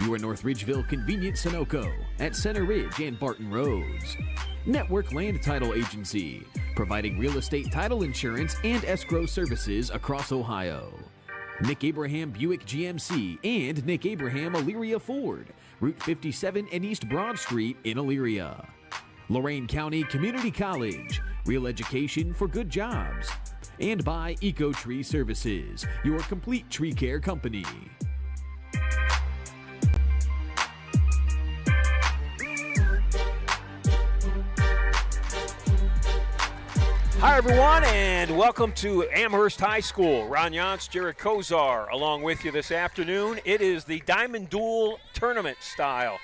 your North Ridgeville convenient Sunoco at Center Ridge and Barton Roads. Network Land Title Agency, providing real estate title insurance and escrow services across Ohio. Nick Abraham Buick GMC and Nick Abraham Elyria Ford, Route 57 and East Broad Street in Elyria. Lorain County Community College, real education for good jobs. And by Eco Tree Services, your complete tree care company. Hi, everyone, and welcome to Amherst High School. Ron Yance, Jared Kozar, along with you this afternoon. It is the Diamond Duel tournament style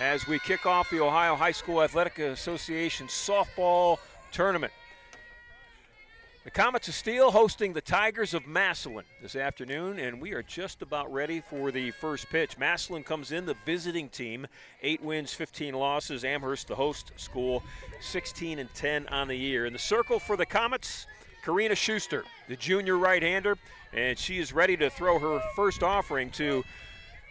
as we kick off the Ohio High School Athletic Association softball tournament. The Comets of Steele hosting the Tigers of Massillon this afternoon, and we are just about ready for the first pitch. Massillon comes in, the visiting team, 8 wins, 15 losses. Amherst, the host school, 16-10 on the year. In the circle for the Comets, Karina Schuster, the junior right-hander, and she is ready to throw her first offering to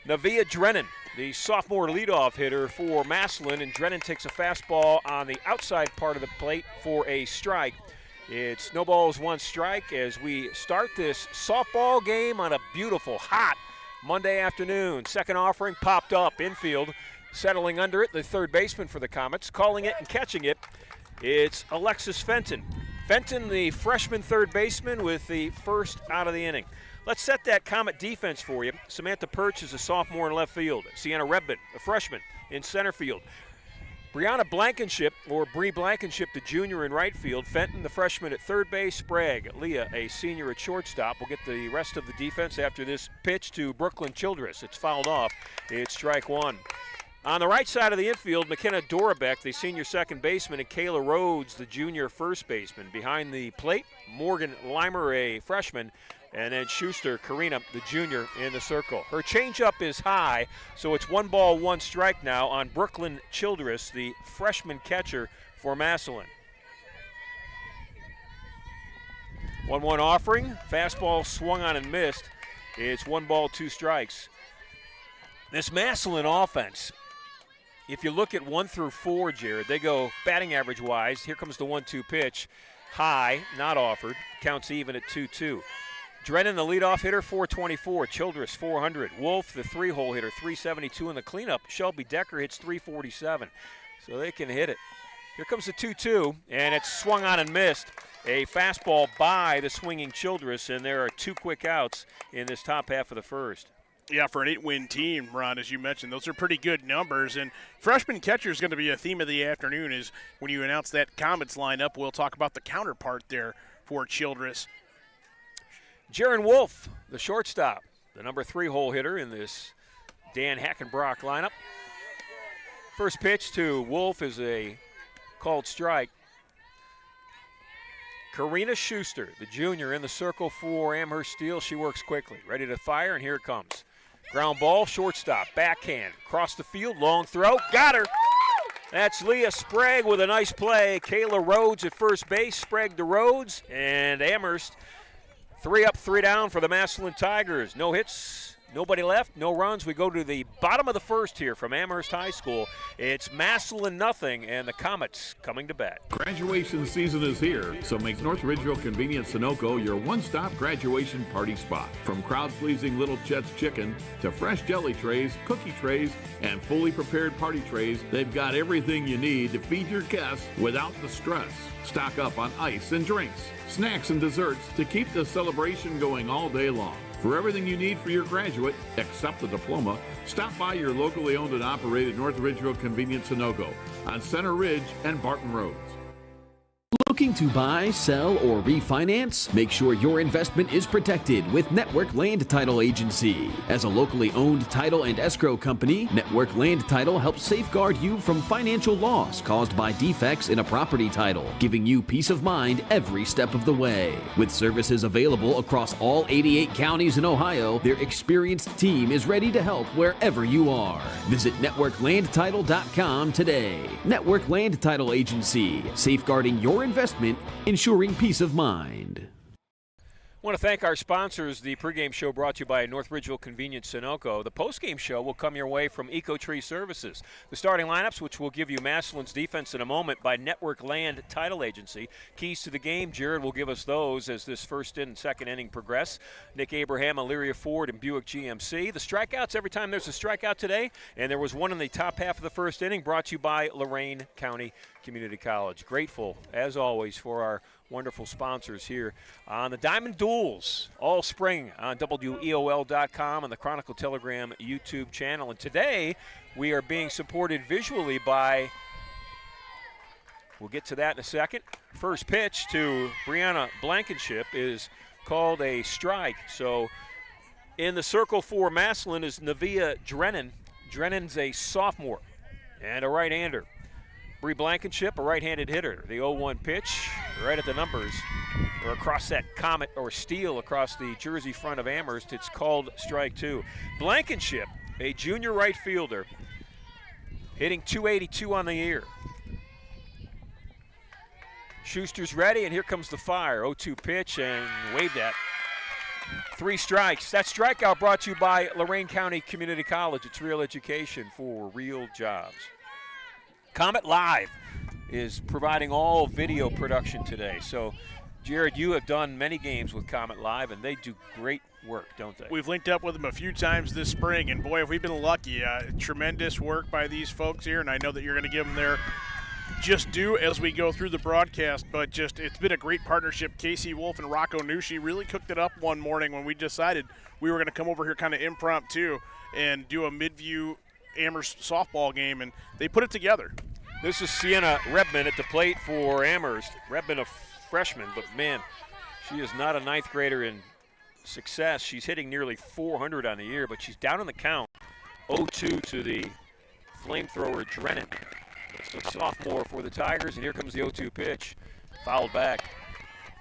Navia Drennan, the sophomore leadoff hitter for Massillon, and Drennan takes a fastball on the outside part of the plate for a strike. It's no balls, one strike as we start this softball game on a beautiful, hot Monday afternoon. Second offering popped up infield. Settling under it, the third baseman for the Comets. Calling it and catching it, it's Alexis Fenton. Fenton, the freshman third baseman, with the first out of the inning. Let's set that Comet defense for you. Samantha Perch is a sophomore in left field. Sienna Redmond, a freshman, in center field. Brianna Blankenship, or Bree Blankenship, the junior in right field. Fenton, the freshman at third base. Sprague, Leah, a senior at shortstop. We'll get the rest of the defense after this pitch to Brooklyn Childress. It's fouled off. It's strike one. On the right side of the infield, McKenna Dorabek, the senior second baseman, and Kayla Rhodes, the junior first baseman. Behind the plate, Morgan Limer, a freshman, and then Schuster, Karina, the junior, in the circle. Her changeup is high, so it's 1 ball, 1 strike now on Brooklyn Childress, the freshman catcher for Massillon. 1-1 offering. Fastball swung on and missed. It's 1 ball, 2 strikes. This Massillon offense, if you look at 1 through 4, Jared, they go batting average-wise. Here comes the 1-2 pitch. High, not offered. Counts even at 2-2. Drennan, the leadoff hitter, 424. Childress, 400. Wolf, the 3-hole hitter, 372 in the cleanup. Shelby Decker hits 347. So they can hit it. Here comes the 2-2, and it's swung on and missed. A fastball by the swinging Childress, and there are 2 quick outs in this top half of the first. Yeah, for an 8-win team, Ron, as you mentioned, those are pretty good numbers. And freshman catcher is going to be a theme of the afternoon. Is when you announce that Comets lineup, we'll talk about the counterpart there for Childress. Jaron Wolf, the shortstop, the number 3-hole hitter in this Dan Hackenbrock lineup. First pitch to Wolf is a called strike. Karina Schuster, the junior, in the circle for Amherst Steele. She works quickly, ready to fire, and here it comes. Ground ball, shortstop, backhand, across the field, long throw, got her. That's Leah Sprague with a nice play. Kayla Rhodes at first base, Sprague to Rhodes, and Amherst 3 up, 3 down for the Massillon Tigers. No hits, nobody left, no runs. We go to the bottom of the first here from Amherst High School. It's Massillon nothing, and the Comets coming to bat. Graduation season is here, so make North Ridgeville Convenient Sunoco your one-stop graduation party spot. From crowd-pleasing Little Chet's Chicken to fresh jelly trays, cookie trays, and fully prepared party trays, they've got everything you need to feed your guests without the stress. Stock up on ice and drinks, snacks and desserts to keep the celebration going all day long. For everything you need for your graduate, except the diploma, stop by your locally owned and operated North Ridgeville Convenience Sunoco on Center Ridge and Barton Roads. Looking to buy, sell, or refinance? Make sure your investment is protected with Network Land Title Agency. As a locally owned title and escrow company, Network Land Title helps safeguard you from financial loss caused by defects in a property title, giving you peace of mind every step of the way. With services available across all 88 counties in Ohio, their experienced team is ready to help wherever you are. Visit networklandtitle.com today. Network Land Title Agency, safeguarding your investment, ensuring peace of mind. I want to thank our sponsors. The pregame show brought to you by North Ridgeville Convenience Sunoco. The postgame show will come your way from EcoTree Services. The starting lineups, which will give you Massillon's defense in a moment, by Network Land Title Agency. Keys to the game, Jared will give us those as this first and second inning progress. Nick Abraham, Elyria Ford, and Buick GMC. The strikeouts, every time there's a strikeout today, and there was one in the top half of the first inning, brought to you by Lorain County Community College. Grateful, as always, for our wonderful sponsors here on the Diamond Duels all spring on WEOL.com and the Chronicle Telegram YouTube channel. And today we are being supported visually by, we'll get to that in a second. First pitch to Brianna Blankenship is called a strike. So in the circle for Massillon is Nevaeh Drennan. Drennan's a sophomore and a right-hander. Bree Blankenship, a right-handed hitter. The 0-1 pitch right at the numbers, or across that Comet or Steele across the jersey front of Amherst. It's called strike two. Blankenship, a junior right fielder, hitting .282 on the year. Schuster's ready, and here comes the fire. 0-2 pitch, and waved at. 3 strikes. That strikeout brought to you by Lorain County Community College. It's real education for real jobs. Comet Live is providing all video production today. So, Jared, you have done many games with Comet Live, and they do great work, don't they? We've linked up with them a few times this spring, and boy, have we been lucky. Tremendous work by these folks here, and I know that you're going to give them their just due as we go through the broadcast, but it's been a great partnership. Casey Wolf and Rocco Nushi really cooked it up one morning when we decided we were going to come over here kind of impromptu and do a mid-view Amherst softball game, and they put it together. This is Sienna Redman at the plate for Amherst. Redman, a freshman, but man, she is not a ninth grader in success. She's hitting nearly 400 on the year, but she's down in the count. 0-2 to the flamethrower Drennan. It's a sophomore for the Tigers, and here comes the 0-2 pitch. Fouled back.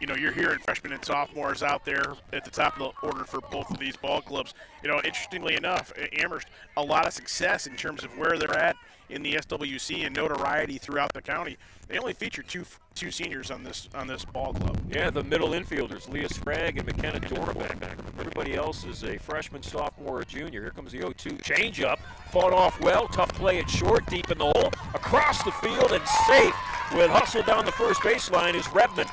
You know, you're hearing freshmen and sophomores out there at the top of the order for both of these ball clubs. You know, interestingly enough, Amherst, a lot of success in terms of where they're at in the SWC and notoriety throughout the county. They only feature two seniors on this ball club. Yeah, the middle infielders, Leah Sprague and McKenna Dornbeck. Everybody else is a freshman, sophomore, or junior. Here comes the 0-2 changeup. Fought off well. Tough play at short, deep in the hole. Across the field and safe with hustle down the first baseline is Redman.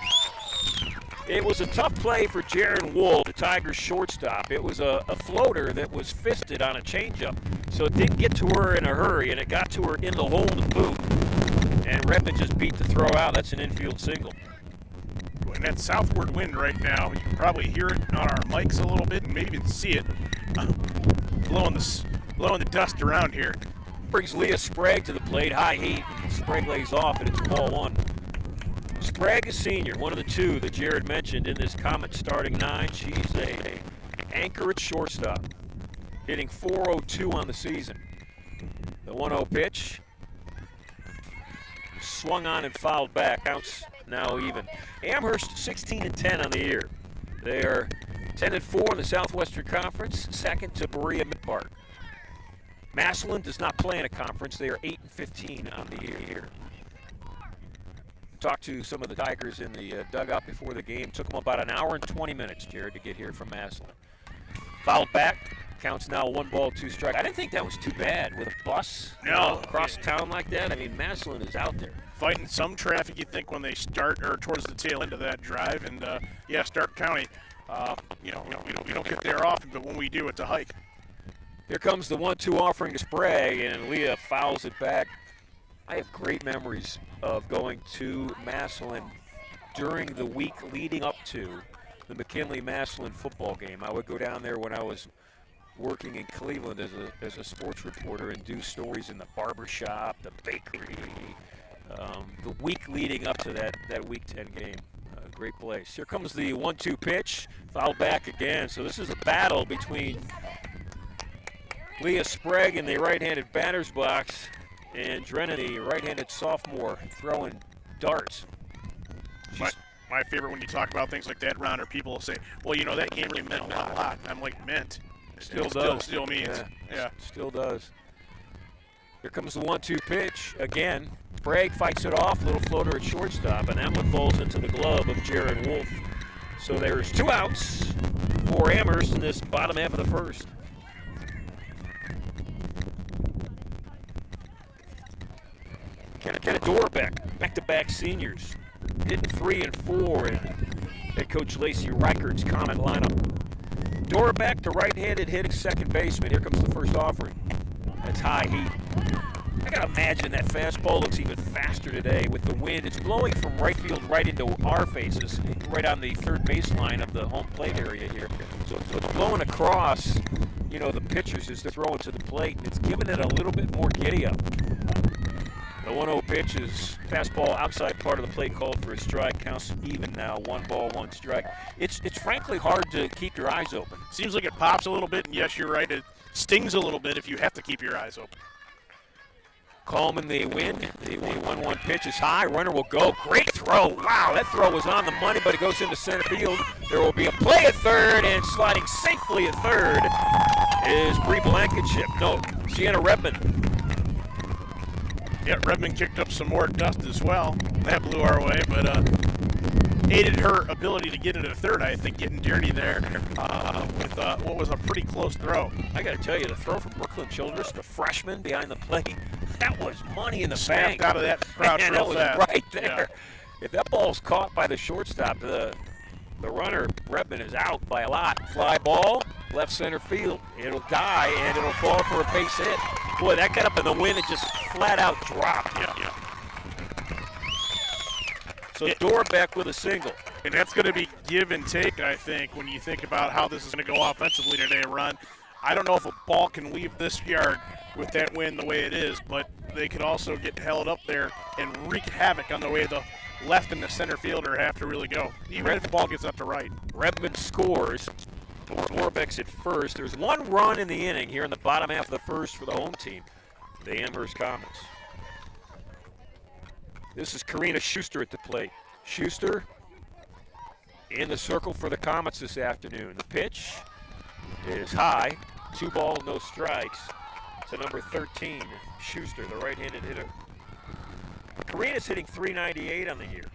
It was a tough play for Jaron Wool, the Tigers shortstop. It was a floater that was fisted on a changeup. So it didn't get to her in a hurry, and it got to her in the hole in the boot. And Redman just beat the throw out. That's an infield single. And that southward wind right now, you can probably hear it on our mics a little bit and maybe even see it blowing the dust around here. Brings Leah Sprague to the plate, high heat. Sprague lays off, and it's ball one. Sprague is senior, one of the two that Jared mentioned in this Comet starting 9. She's a anchor at shortstop, hitting .402 on the season. The 1-0 pitch, swung on and fouled back. Counts now even. Amherst 16-10 on the year. They are 10-4 in the Southwestern Conference, second to Berea Mid-Park. Massillon does not play in a conference. They are 8-15 on the year. Talked to some of the Tigers in the dugout before the game. Took them about an hour and 20 minutes, Jared, to get here from Massillon. Fouled back. Counts now 1 ball, 2 strikes. I didn't think that was too bad with a bus across town like that. I mean, Massillon is out there. Fighting some traffic, you think, when they start or towards the tail end of that drive. And, Stark County, we don't get there often, but when we do, it's a hike. Here comes the 1-2 offering to Sprague, and Leah fouls it back. I have great memories of going to Massillon during the week leading up to the McKinley-Massillon football game. I would go down there when I was working in Cleveland as a sports reporter and do stories in the barber shop, the bakery, the week leading up to that Week 10 game. Great place. Here comes the 1-2 pitch, fouled back again. So this is a battle between Leah Sprague in the right-handed batter's box and Drennan, the right-handed sophomore, throwing darts. My favorite when you talk about things like that, Ron, or people will say, well, that game really meant a lot. I'm like, meant. Still does. Still means. Yeah. Still does. Here comes the 1-2 pitch again. Sprague fights it off, little floater at shortstop, and that one falls into the glove of Jaron Wolf. So there's 2 outs for Amherst in this bottom half of the first. Kenneth Dorbeck, back-to-back seniors, hitting 3 and 4 in head coach Lacey Reichert's Comet lineup. Dorbeck, the right-handed hitting second baseman. Here comes the first offering. That's high heat. I gotta imagine that fastball looks even faster today with the wind. It's blowing from right field right into our faces, right on the third baseline of the home plate area here. So it's blowing across, you know, the pitchers as they're throwing to the plate. It's giving it a little bit more giddy up. The 1-0 pitch is fastball outside part of the plate, called for a strike. Counts even now, 1 ball, 1 strike. It's frankly hard to keep your eyes open. Seems like it pops a little bit, and yes, you're right, it stings a little bit if you have to keep your eyes open. Calm in the wind. The 1-1 pitch is high. Runner will go. Great throw. Wow, that throw was on the money, but it goes into center field. There will be a play at third, and sliding safely at third is Bree Blankenship. No, Sienna Redmond. Yeah, Redmond kicked up some more dust as well. That blew our way, but aided her ability to get into third, I think, getting dirty there with what was a pretty close throw. I got to tell you, the throw from Brooklyn Childress, the freshman behind the plate, that was money in the Snapped bank. out of that crouch and real that was fast. right there. Yeah. If that ball's caught by the shortstop, the runner, Redmond, is out by a lot. Fly ball, left center field. It'll die, and it'll fall for a base hit. Boy, that got up in the wind and just flat out dropped. Yeah. So Dorbeck with a single. And that's going to be give and take, I think, when you think about how this is going to go offensively today, Ron. I don't know if a ball can leave this yard with that wind the way it is, but they could also get held up there and wreak havoc on the way the left and the center fielder have to really go, even if the ball gets up to right. Redmond scores. Dorbeck's at first. There's 1 run in the inning here in the bottom half of the first for the home team, the Amherst Comets. This is Karina Schuster at the plate. Schuster in the circle for the Comets this afternoon. The pitch is high. 2 balls, no strikes. To number 13, Schuster, the right-handed hitter. Karina's hitting .398 on the year.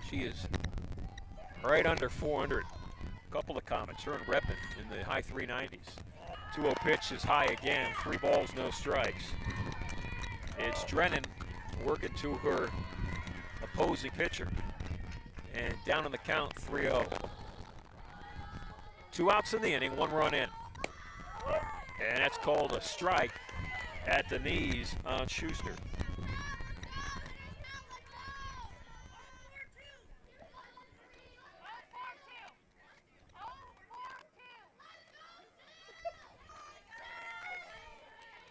She is right under 400. A couple of Comets, her and Redmond in the high 390s. 2-0 pitch is high again. 3 balls, no strikes. It's Drennan working to her opposing pitcher. And down on the count, 3-0. 2 outs in the inning, 1 run in. And that's called a strike at the knees on Schuster.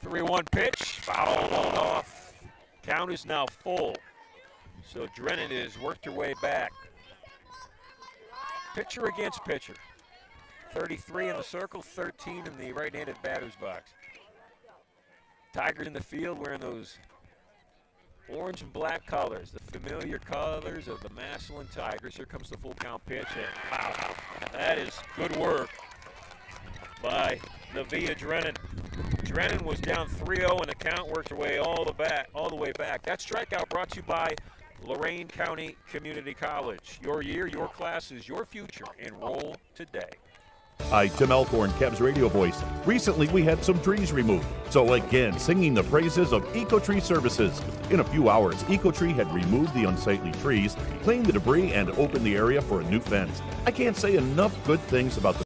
Three-one pitch, fouled off. Count is now full. So Drennan has worked her way back. Pitcher against pitcher. 33 in the circle, 13 in the right-handed batter's box. Tigers in the field wearing those orange and black colors, the familiar colors of the Massillon Tigers. Here comes the full count pitch. And wow, that is good work by Nevaeh Drennan. Drennan was down 3-0 and the count worked her way all the way back. That strikeout brought to you by Lorain County Community College. Your year, your classes, your future. Enroll today. Hi, Tim Elkhorn, Cavs radio voice. Recently, we had some trees removed. So again, singing the praises of EcoTree Services. In a few hours, EcoTree had removed the unsightly trees, cleaned the debris, and opened the area for a new fence. I can't say enough good things about the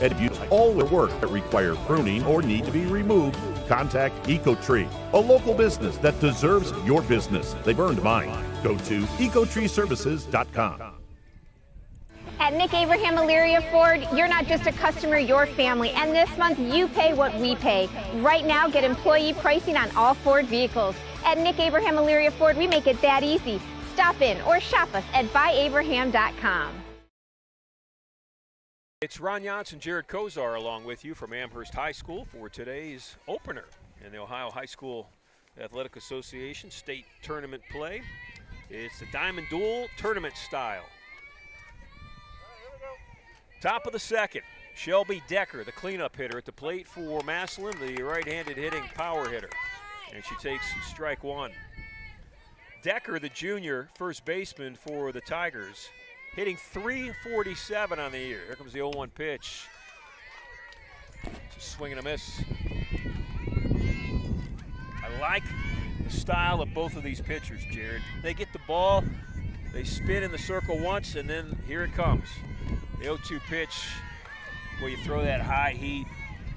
and if you all the work that require pruning or need to be removed, contact EcoTree, a local business that deserves your business. They've earned mine. Go to ecotreeservices.com. At Nick Abraham Elyria Ford, you're not just a customer, you're family. And this month, you pay what we pay. Right now, get employee pricing on all Ford vehicles. At Nick Abraham Elyria Ford, we make it that easy. Stop in or shop us at buyabraham.com. It's Ron Yance and Jared Kozar along with you from Amherst High School for today's opener in the Ohio High School Athletic Association state tournament play. It's the Diamond Duel tournament style. Top of the second, Shelby Decker, the cleanup hitter at the plate for Massillon, the right-handed hitting power hitter. And she takes strike one. Decker, the junior first baseman for the Tigers, hitting .347 on the year. Here comes the 0-1 pitch. Just swing and a miss. I like the style of both of these pitchers, Jared. They get the ball, they spin in the circle once, and then here it comes. The 0-2 pitch, where you throw that high heat,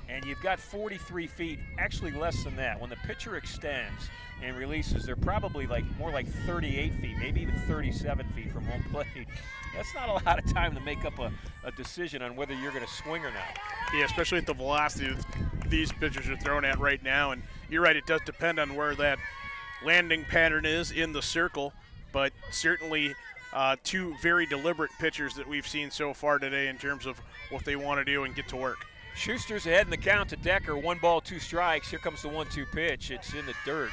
and you've got 43 feet, actually less than that. When the pitcher extends and releases, they're probably more like 38 feet, maybe even 37 feet from home plate. That's not a lot of time to make up a decision on whether you're going to swing or not. Yeah, especially at the velocity that these pitchers are thrown at right now. And you're right, it does depend on where that landing pattern is in the circle, but certainly two very deliberate pitchers that we've seen so far today in terms of what they want to do and get to work. Schuster's ahead in the count to Decker. 1 ball, 2 strikes. Here comes the 1-2 pitch. It's in the dirt.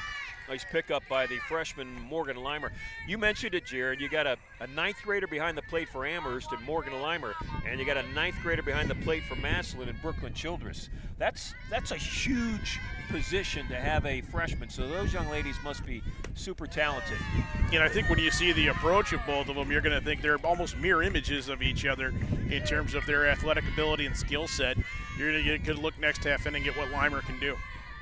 Nice pickup by the freshman Morgan Leimer. You mentioned it, Jared. You got a ninth grader behind the plate for Amherst and Morgan Leimer, and you got a ninth grader behind the plate for Massillon and Brooklyn Childress. That's a huge position to have a freshman, so those young ladies must be super talented. I think when you see the approach of both of them, you're going to think they're almost mirror images of each other in terms of their athletic ability and skill set. You're going to get a good look next half inning at what Leimer can do.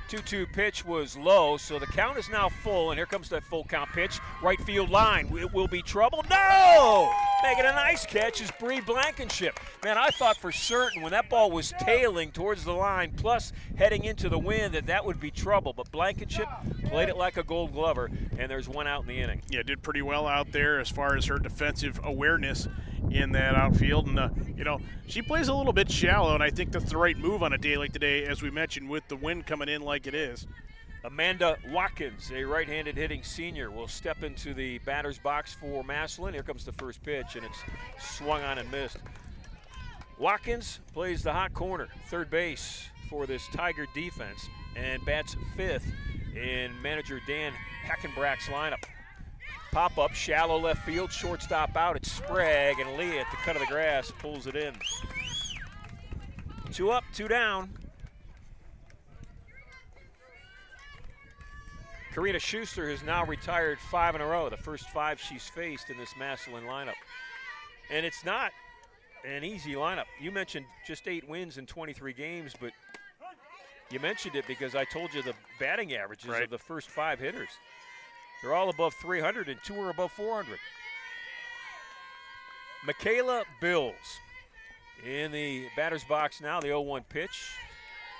2-2 pitch was low, so the count is now full, and here comes that full count pitch. Right field line, it will be trouble. No! Making a nice catch is Bree Blankenship. Man, I thought for certain when that ball was tailing towards the line, plus heading into the wind, that would be trouble. But Blankenship played it like a gold glover, and there's one out in the inning. Yeah, did pretty well out there as far as her defensive awareness in that outfield. And, she plays a little bit shallow, and I think that's the right move on a day like today, as we mentioned, with the wind coming in like it is. Amanda Watkins, a right-handed hitting senior, will step into the batter's box for Massillon. Here comes the first pitch, and it's swung on and missed. Watkins plays the hot corner, third base for this Tiger defense, and bats fifth in manager Dan Heckenbrack's lineup. Pop-up, shallow left field, shortstop out. It's Sprague, and Lee at the cut of the grass pulls it in. 2 up, 2 down. Karina Schuster has now retired 5 in a row, the first 5 she's faced in this Massillon lineup. And it's not an easy lineup. You mentioned just 8 wins in 23 games, but you mentioned it because I told you the batting averages of the first 5 hitters. They're all above 300, and 2 are above 400. Michaela Bills in the batter's box now, the 0-1 pitch.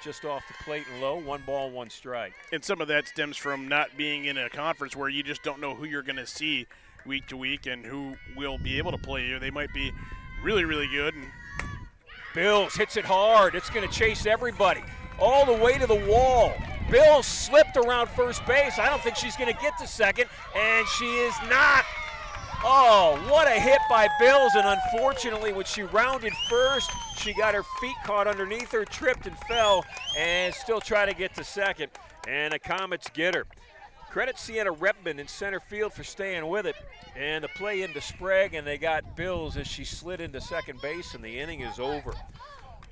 Just off the plate and low, 1 ball, 1 strike. And some of that stems from not being in a conference where you just don't know who you're going to see week to week and who will be able to play you. They might be really, really good. And Bills hits it hard. It's going to chase everybody all the way to the wall. Bills slipped around first base. I don't think she's going to get to second, and she is not. Oh, what a hit by Bills, and unfortunately when she rounded first, she got her feet caught underneath her, tripped and fell, and still trying to get to second, and the Comets get her. Credit Sienna Repman in center field for staying with it, and the play into Sprague, and they got Bills as she slid into second base, and the inning is over.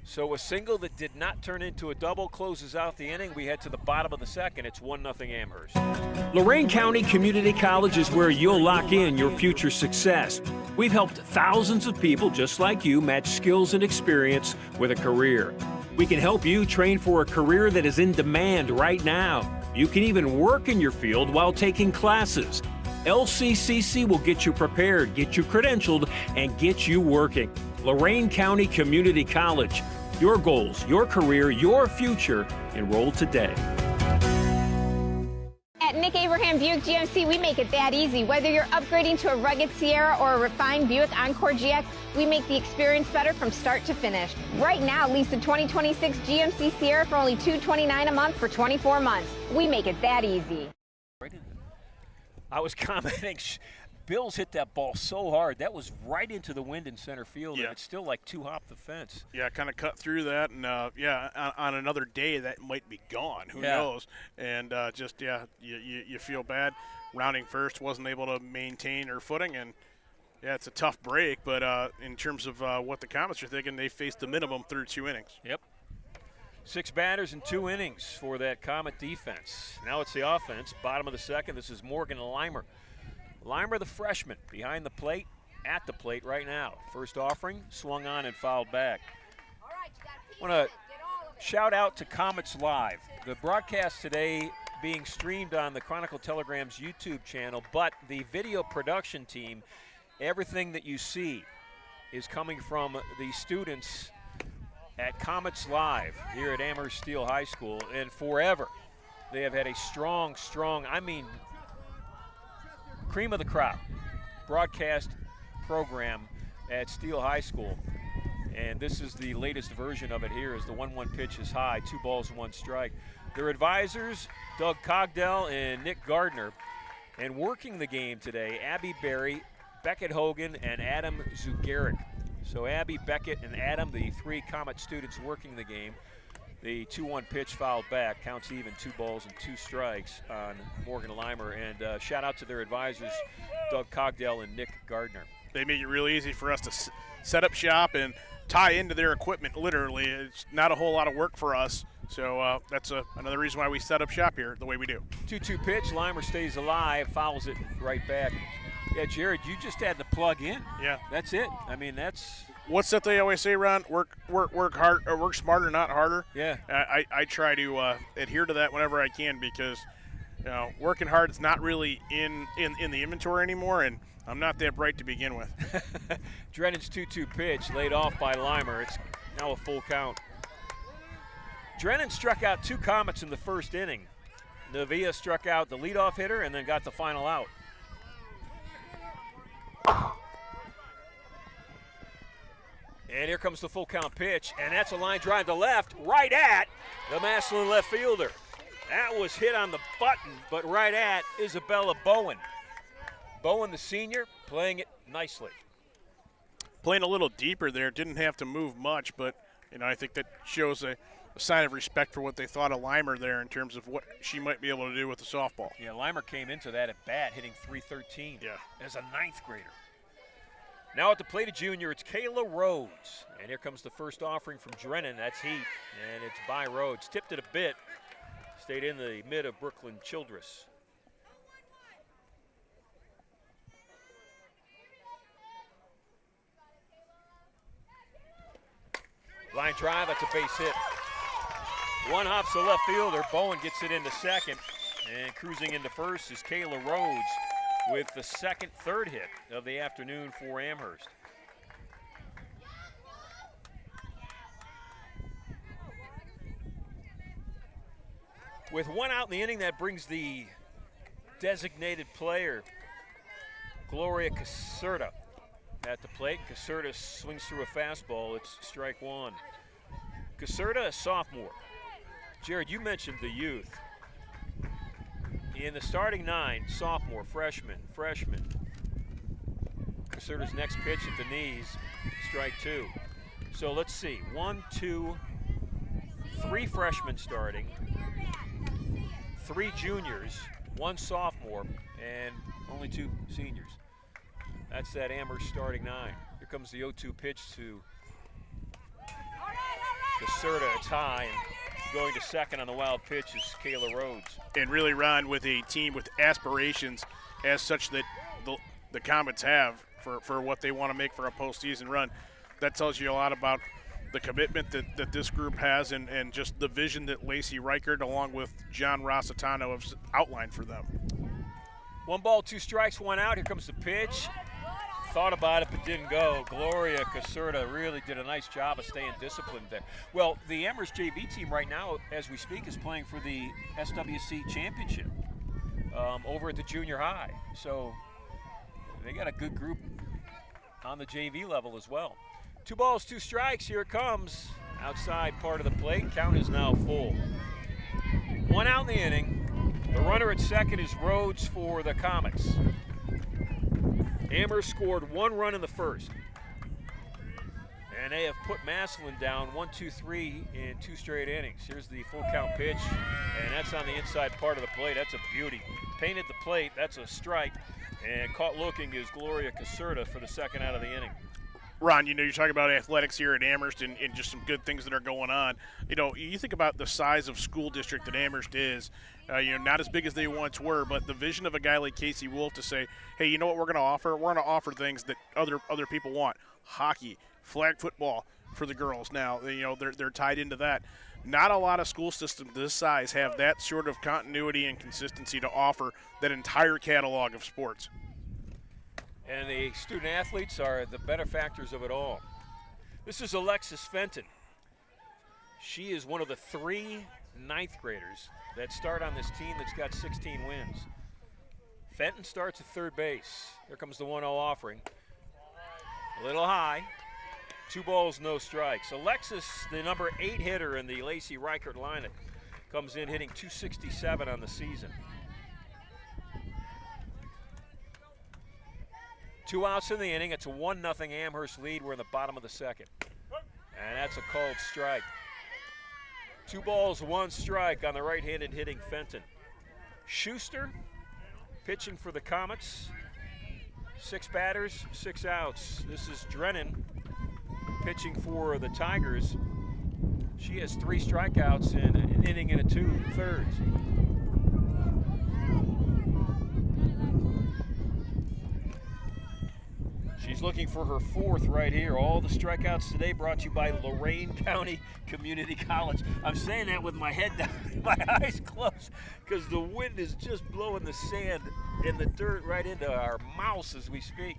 So a single that did not turn into a double closes out the inning. We head to the bottom of the second. It's 1-0 Amherst. Lorain County Community College is where you'll lock in your future success. We've helped thousands of people just like you match skills and experience with a career. We can help you train for a career that is in demand right now. You can even work in your field while taking classes. LCCC will get you prepared, get you credentialed, and get you working. Lorain County Community College. Your goals, your career, your future. Enroll today. At Nick Abraham Buick GMC, we make it that easy. Whether you're upgrading to a rugged Sierra or a refined Buick Encore GX, we make the experience better from start to finish. Right now, lease the 2026 GMC Sierra for only $229 a month for 24 months. We make it that easy. I was commenting, Bills hit that ball so hard. That was right into the wind in center field, and it's still like 2 hop the fence. Yeah, kind of cut through that, and on another day that might be gone. Who knows? And you feel bad. Rounding first, wasn't able to maintain her footing, and it's a tough break. But in terms of what the Comets are thinking, they faced the minimum through 2 innings. Yep. 6 batters in 2 innings for that Comet defense. Now it's the offense, bottom of the second. This is Morgan Limer. Limer, the freshman, behind the plate, at the plate right now. First offering, swung on and fouled back. I want to shout out to Comets Live. The broadcast today being streamed on the Chronicle Telegram's YouTube channel, but the video production team, everything that you see is coming from the students at Comets Live here at Amherst Steele High School, and forever they have had a strong, I mean, cream of the crop broadcast program at Steele High School. And this is the latest version of it here as the 1-1 pitch is high, 2 balls, 1 strike. Their advisors, Doug Cogdell and Nick Gardner. And working the game today, Abby Berry, Beckett Hogan, and Adam Zugaric. So Abby, Beckett, and Adam, the 3 Comet students working the game. The 2-1 pitch fouled back, counts even, 2 balls and 2 strikes on Morgan Limer. And shout out to their advisors, Doug Cogdell and Nick Gardner. They make it really easy for us to set up shop and tie into their equipment, literally. It's not a whole lot of work for us. So that's another reason why we set up shop here the way we do. 2-2 pitch, Limer stays alive, fouls it right back. Yeah, Jared, you just had to plug in. Yeah. That's it. I mean, that's... What's that they always say, Ron? Work hard, or work smarter, not harder. Yeah. I try to adhere to that whenever I can because, working hard is not really in the inventory anymore, and I'm not that bright to begin with. Drennan's 2-2 pitch laid off by Limer. It's now a full count. Drennan struck out 2 Comets in the first inning. Navia struck out the leadoff hitter and then got the final out. And here comes the full count pitch, and that's a line drive to left, right at the Massillon left fielder. That was hit on the button, but right at Isabella Bowen. Bowen, the senior, playing it nicely. Playing a little deeper there, didn't have to move much, but I think that shows a sign of respect for what they thought of Limer there in terms of what she might be able to do with the softball. Yeah, Limer came into that at bat hitting .313 as a 9th grader. Now at the plate, a junior, it's Kayla Rhodes. And here comes the first offering from Drennan. That's heat, and it's by Rhodes. Tipped it a bit, stayed in the mid of Brooklyn Childress. Line drive, that's a base hit. One hops to left fielder. Bowen gets it into second, and cruising into first is Kayla Rhodes with the third hit of the afternoon for Amherst. With 1 out in the inning, that brings the designated player, Gloria Caserta, at the plate. Caserta swings through a fastball. It's strike 1. Caserta, a sophomore. Jared, you mentioned the youth. In the starting 9, sophomore, freshman. Caserta's next pitch at the knees, strike 2. So let's see, 1, 2, 3 freshmen starting, 3 juniors, 1 sophomore, and only 2 seniors. That's that Amherst starting 9. Here comes the 0-2 pitch to Caserta. It's high, and going to second on the wild pitch is Kayla Rhodes. And really, Ron, with a team with aspirations as such that the Comets have for what they want to make for a postseason run, that tells you a lot about the commitment that this group has and just the vision that Lacey Reichert along with John Rossitano have outlined for them. 1 ball, 2 strikes, 1 out. Here comes the pitch. Thought about it but didn't go. Gloria Caserta really did a nice job of staying disciplined there. Well, the Amherst JV team right now, as we speak, is playing for the SWC championship over at the junior high. So they got a good group on the JV level as well. 2 balls, 2 strikes. Here it comes. Outside part of the plate. Count is now full. 1 out in the inning. The runner at second is Rhodes for the Comets. Amherst scored 1 run in the first. And they have put Massillon down 1, 2, 3 in 2 straight innings. Here's the full count pitch, and that's on the inside part of the plate. That's a beauty. Painted the plate, that's a strike. And caught looking is Gloria Caserta for the 2nd out of the inning. Ron, you're talking about athletics here at Amherst and just some good things that are going on. You think about the size of school district that Amherst is, not as big as they once were, but the vision of a guy like Casey Wolf to say, hey, you know what we're going to offer? We're going to offer things that other people want. Hockey, flag football for the girls now. They're tied into that. Not a lot of school systems this size have that sort of continuity and consistency to offer that entire catalog of sports. And the student athletes are the benefactors of it all. This is Alexis Fenton. She is one of the 3 ninth graders that start on this team that's got 16 wins. Fenton starts at third base. Here comes the 1-0 offering. A little high. 2 balls, no strikes. Alexis, the number 8 hitter in the Lacey Reichert lineup, comes in hitting .267 on the season. 2 outs in the inning. It's a 1-0 Amherst lead. We're in the bottom of the second. And that's a called strike. 2 balls, 1 strike on the right-handed hitting Fenton. Schuster pitching for the Comets. 6 batters, 6 outs. This is Drennan pitching for the Tigers. She has 3 strikeouts in an inning and 2/3. She's looking for her 4th right here. All the strikeouts today brought to you by Lorain County Community College. I'm saying that with my head down, my eyes closed, because the wind is just blowing the sand and the dirt right into our mouths as we speak.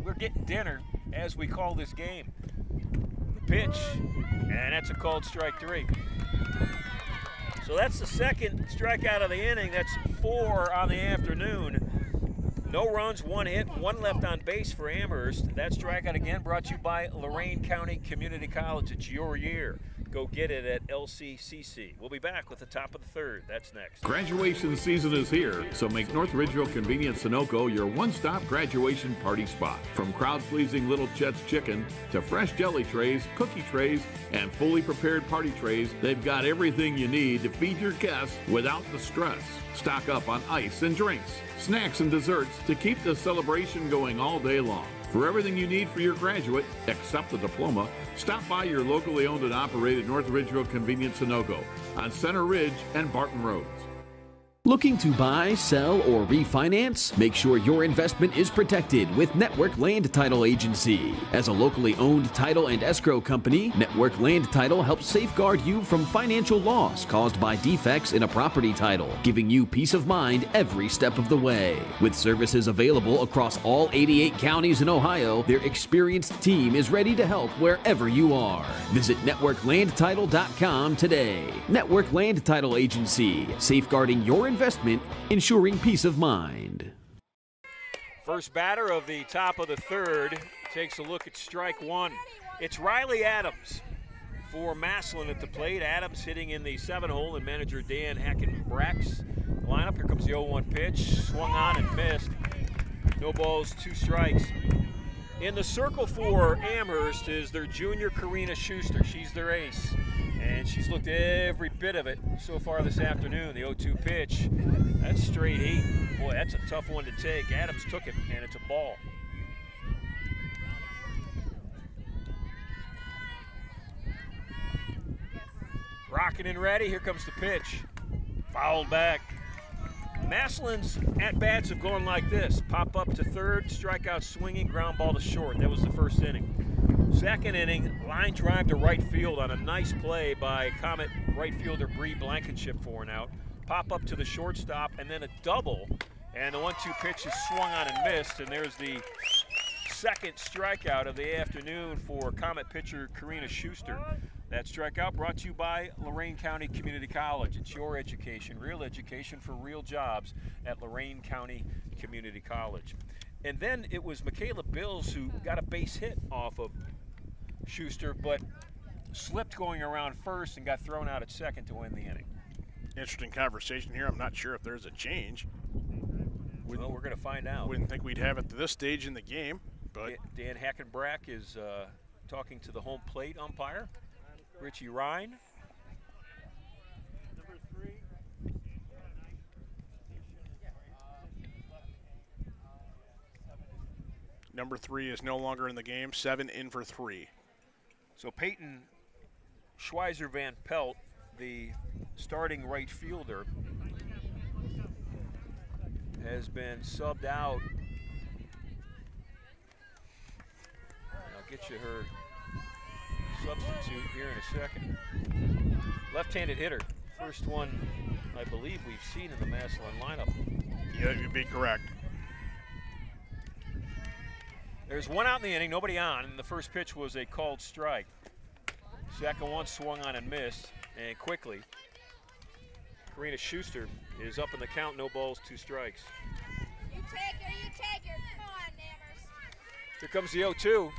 We're getting dinner as we call this game. The pitch, and that's a called strike 3. So that's the 2nd strikeout of the inning. That's 4 on the afternoon. No runs, 1 hit, 1 left on base for Amherst. That strikeout again brought to you by Lorain County Community College. It's your year. Go get it at LCCC. We'll be back with the top of the 3rd. That's next. Graduation season is here, so make North Ridgeville Convenient Sunoco your one-stop graduation party spot. From crowd-pleasing Little Chet's Chicken to fresh jelly trays, cookie trays, and fully prepared party trays, they've got everything you need to feed your guests without the stress. Stock up on ice and drinks, snacks and desserts to keep the celebration going all day long. For everything you need for your graduate, except the diploma, stop by your locally owned and operated North Ridgeville Convenience Sunoco on Center Ridge and Barton Roads. Looking to buy, sell, or refinance? Make sure your investment is protected with Network Land Title Agency. As a locally owned title and escrow company, Network Land Title helps safeguard you from financial loss caused by defects in a property title, giving you peace of mind every step of the way. With services available across all 88 counties in Ohio, their experienced team is ready to help wherever you are. Visit NetworkLandTitle.com today. Network Land Title Agency, safeguarding your investment, ensuring peace of mind. First batter of the top of the 3rd takes a look at strike 1. It's Riley Adams for Massillon at the plate. Adams hitting in the 7-hole in manager Dan Hackenbrack's lineup. Here comes the 0-1 pitch. Swung on and missed. No balls, 2 strikes. In the circle for Amherst is their junior Karina Schuster. She's their ace. And she's looked every bit of it so far this afternoon. The 0-2 pitch, that's straight heat. Boy, that's a tough one to take. Adams took it, and it's a ball. Rocking and ready, here comes the pitch. Fouled back. Massillon's at-bats have gone like this. Pop up to 3rd, strikeout swinging, ground ball to short. That was the 1st inning. 2nd inning, line drive to right field on a nice play by Comet right fielder Bree Blankenship for an out. Pop up to the shortstop, and then a double. And the 1-2 pitch is swung on and missed, and there's the 2nd strikeout of the afternoon for Comet pitcher Karina Schuster. That strikeout brought to you by Lorain County Community College. It's your education, real education for real jobs at Lorain County Community College. And then it was Michaela Bills who got a base hit off of Schuster, but slipped going around first and got thrown out at 2nd to win the inning. Interesting conversation here. I'm not sure if there's a change. Well, we're going to find out. Wouldn't think we'd have it to this stage in the game, but Dan Hackenbrack is talking to the home plate umpire, Richie Ryan. Number 3 is no longer in the game. 7 in for 3. So Peyton Schweizer Van Pelt, the starting right fielder, has been subbed out. I'll get you her substitute here in a second. Left-handed hitter. First one I believe we've seen in the Massillon lineup. Yeah, you'd be correct. There's one out in the inning, nobody on, and the first pitch was a called strike. Second one swung on and missed, and quickly, Karina Schuster is up in the count, no balls, 2 strikes. You take her, come on, Amherst. Here comes the 0-2.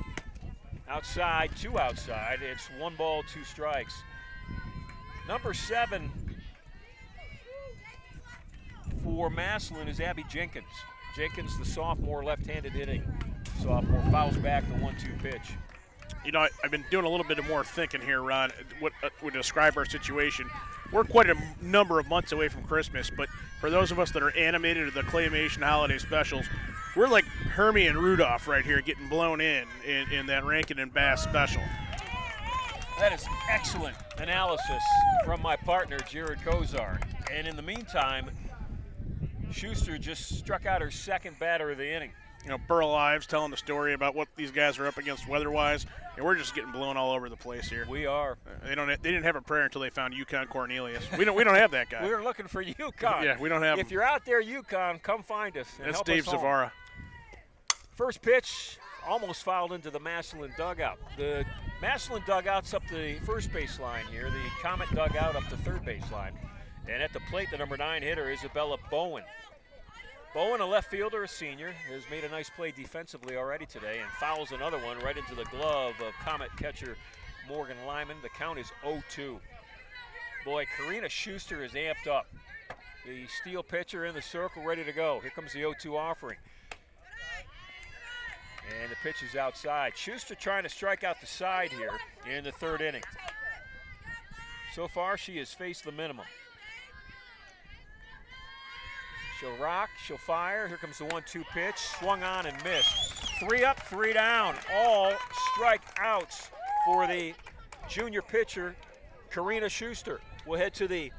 Outside, 2 outside, it's 1 ball, 2 strikes. Number 7 for Massillon is Abby Jenkins. Jenkins, the sophomore, left-handed hitting sophomore, fouls back the 1-2 pitch. You know, I've been doing a little bit of more thinking here, Ron, what would describe our situation. We're quite a number of months away from Christmas, but for those of us that are animated to the Claymation holiday specials, we're like Hermie and Rudolph right here getting blown in that Rankin and Bass special. That is excellent analysis from my partner, Jared Kozar. And in the meantime, Schuster just struck out her second batter of the inning. You know, Burl Ives telling the story about what these guys are up against weather-wise, and we're just getting blown all over the place here. We are. They didn't have a prayer until they found Yukon Cornelius. We don't have that guy. We were looking for Yukon. Yeah, we don't have him. If you're out there, Yukon, come find us and That's help Dave us home. Zavara. First pitch almost fouled into the Massillon dugout. The Massillon dugout's up the first base line here. The Comet dugout up the third base line. And at the plate, the number 9 hitter, Isabella Bowen. Bowen, a left fielder, a senior, has made a nice play defensively already today and fouls another one right into the glove of Comet catcher Morgan Lyman. The count is 0-2. Boy, Karina Schuster is amped up. The Steele pitcher in the circle, ready to go. Here comes the 0-2 offering. And the pitch is outside. Schuster trying to strike out the side here in the third inning. So far, she has faced the minimum. She'll rock, she'll fire. Here comes the 1-2 pitch. Swung on and missed. 3 up, 3 down. All strikeouts for the junior pitcher, Karina Schuster. We'll head to the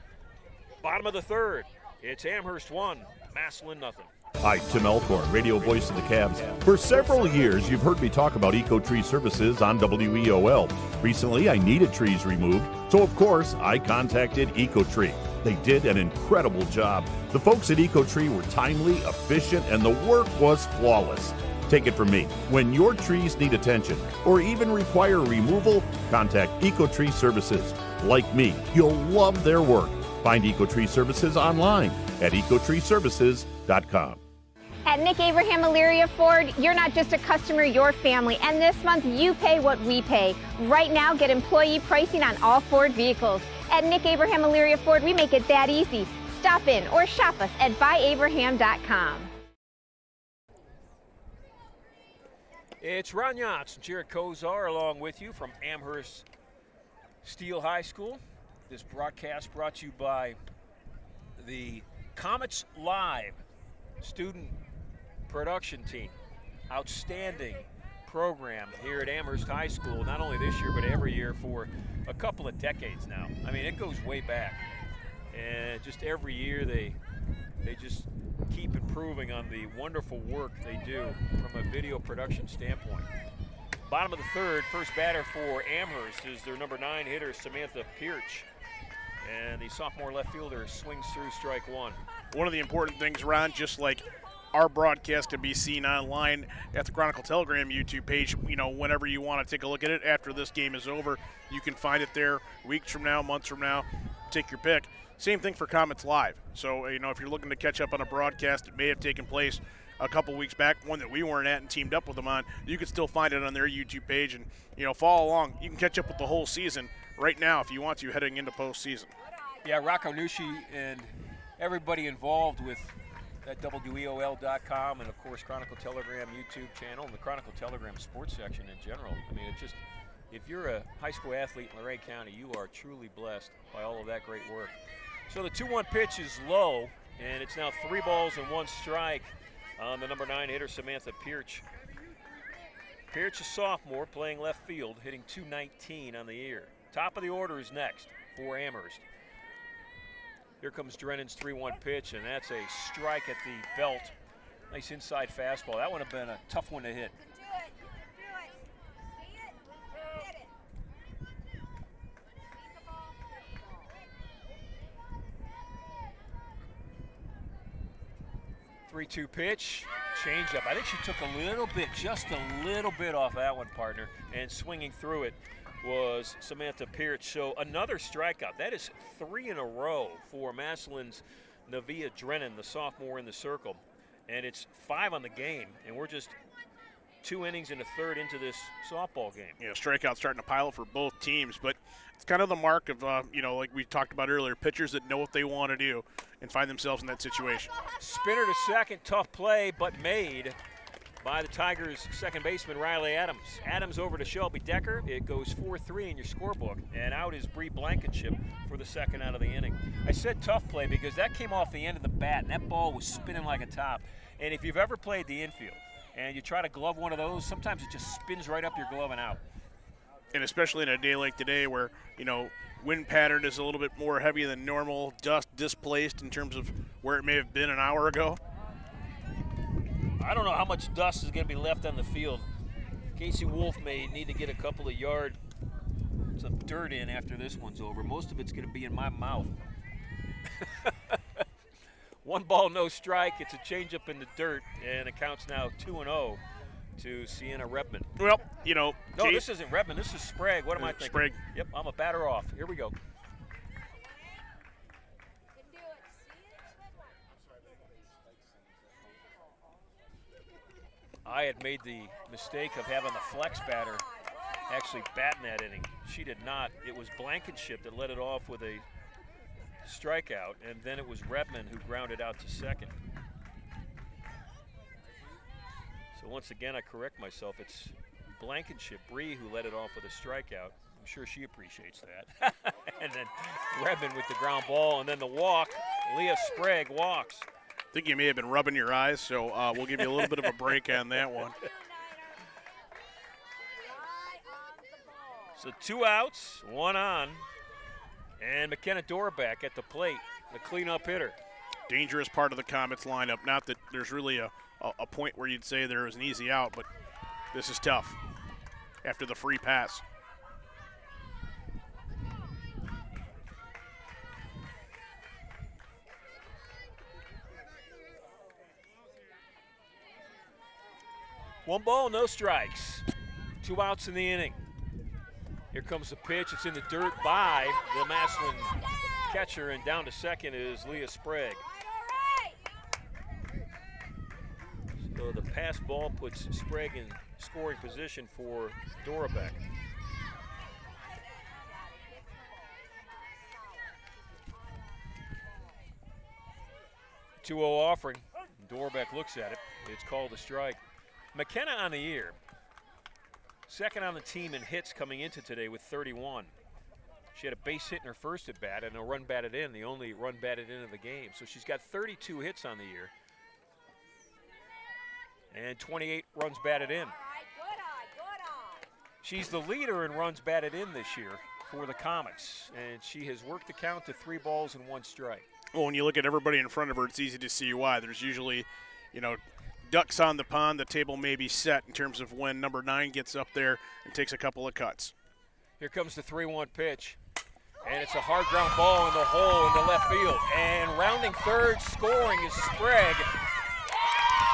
bottom of the third. It's Amherst 1, Massillon nothing. Hi, Tim Elkhorn, radio voice of the Cavs. For several years, you've heard me talk about EcoTree Services on WEOL. Recently, I needed trees removed, so of course, I contacted EcoTree. They did an incredible job. The folks at EcoTree were timely, efficient, and the work was flawless. Take it from me, when your trees need attention or even require removal, contact EcoTree Services. Like me, you'll love their work. Find EcoTree Services online at ecotreeservices.com. At Nick Abraham Elyria Ford, you're not just a customer, you're family. And this month, you pay what we pay. Right now, get employee pricing on all Ford vehicles. At Nick Abraham Elyria Ford, we make it that easy. Stop in or shop us at buyabraham.com. It's Ron Yance and Jared Kozar along with you from Amherst Steele High School. This broadcast brought to you by the Comets Live student production team. Outstanding program here at Amherst High School, not only this year but every year for a couple of decades now. I mean, it goes way back, and just every year they just keep improving on the wonderful work they do from a video production standpoint. Bottom of the third, first batter for Amherst is their number 9 hitter, Samantha Pirch. And the sophomore left fielder swings through strike 1. One of the important things, Ron, just like our broadcast can be seen online at the Chronicle Telegram YouTube page, you know, whenever you want to take a look at it after this game is over, you can find it there weeks from now, months from now, take your pick. Same thing for Comets Live. So, you know, if you're looking to catch up on a broadcast that may have taken place a couple weeks back, one that we weren't at and teamed up with them on, you can still find it on their YouTube page and, you know, follow along. You can catch up with the whole season right now if you want to, heading into postseason. Yeah, Rocco Nucci and everybody involved with that WEOL.com and, of course, Chronicle Telegram YouTube channel and the Chronicle Telegram sports section in general. I mean, it's just, if you're a high school athlete in Lorain County, you are truly blessed by all of that great work. So the 2-1 pitch is low, and it's now 3 balls and 1 strike on the number 9 hitter, Samantha Pirch. Pierce, a sophomore, playing left field, hitting .219 on the year. Top of the order is next for Amherst. Here comes Drennan's 3-1 pitch, and that's a strike at the belt. Nice inside fastball. That would have been a tough one to hit. See it? Hit it. See the ball? 3-2 pitch, changeup. I think she took a little bit, just a little bit off that one, partner, and swinging through it was Samantha Pierce. So another strikeout. That is 3 in a row for Massillon's Nevaeh Drennan, the sophomore in the circle. And it's 5 on the game, and we're just 2 innings and a third into this softball game. Yeah, strikeouts starting to pile for both teams, but it's kind of the mark of, like we talked about earlier, pitchers that know what they want to do and find themselves in that situation. Spinner to second, tough play, but made by the Tigers' second baseman, Riley Adams. Adams over to Shelby Decker. It goes 4-3 in your scorebook, and out is Bree Blankenship for the second out of the inning. I said tough play because that came off the end of the bat, and that ball was spinning like a top. And if you've ever played the infield and you try to glove one of those, sometimes it just spins right up your glove and out. And especially in a day like today where, wind pattern is a little bit more heavy than normal, dust displaced in terms of where it may have been an hour ago. I don't know how much dust is going to be left on the field. Casey Wolf may need to get a couple of yards of dirt in after this one's over. Most of it's going to be in my mouth. 1 ball, no strike. It's a changeup in the dirt, and it counts now 2-0 to Sienna Redmond. Well, No, this isn't Redmond. This is Sprague. What am I thinking? Sprague. Yep, I'm a batter off. Here we go. I had made the mistake of having the flex batter actually batting that inning. She did not. It was Blankenship that led it off with a strikeout, and then it was Redmond who grounded out to second. So once again, I correct myself. It's Blankenship, Bree, who led it off with a strikeout. I'm sure she appreciates that. And then Redmond with the ground ball, and then the walk. Leah Sprague walks. I think you may have been rubbing your eyes, so we'll give you a little bit of a break on that one. So 2 outs, 1 on, and McKenna Dorback at the plate, the cleanup hitter. Dangerous part of the Comets lineup. Not that there's really a point where you'd say there was an easy out, but this is tough after the free pass. One ball, no strikes. 2 outs in the inning. Here comes the pitch. It's in the dirt by the Massillon catcher, and down to second is Leah Sprague. So the pass ball puts Sprague in scoring position for Dorback. .2-0 offering. Dorback looks at it. It's called a strike. McKenna on the year. Second on the team in hits coming into today with 31. She had a base hit in her first at bat and a run batted in, the only run batted in of the game. So she's got 32 hits on the year and 28 runs batted in. She's the leader in runs batted in this year for the Comets, and she has worked the count to 3 balls and 1 strike. Well, when you look at everybody in front of her, it's easy to see why. There's usually, ducks on the pond. The table may be set in terms of when number 9 gets up there and takes a couple of cuts. Here comes the 3-1 pitch, and it's a hard ground ball in the hole in the left field. And rounding third, scoring is Sprague.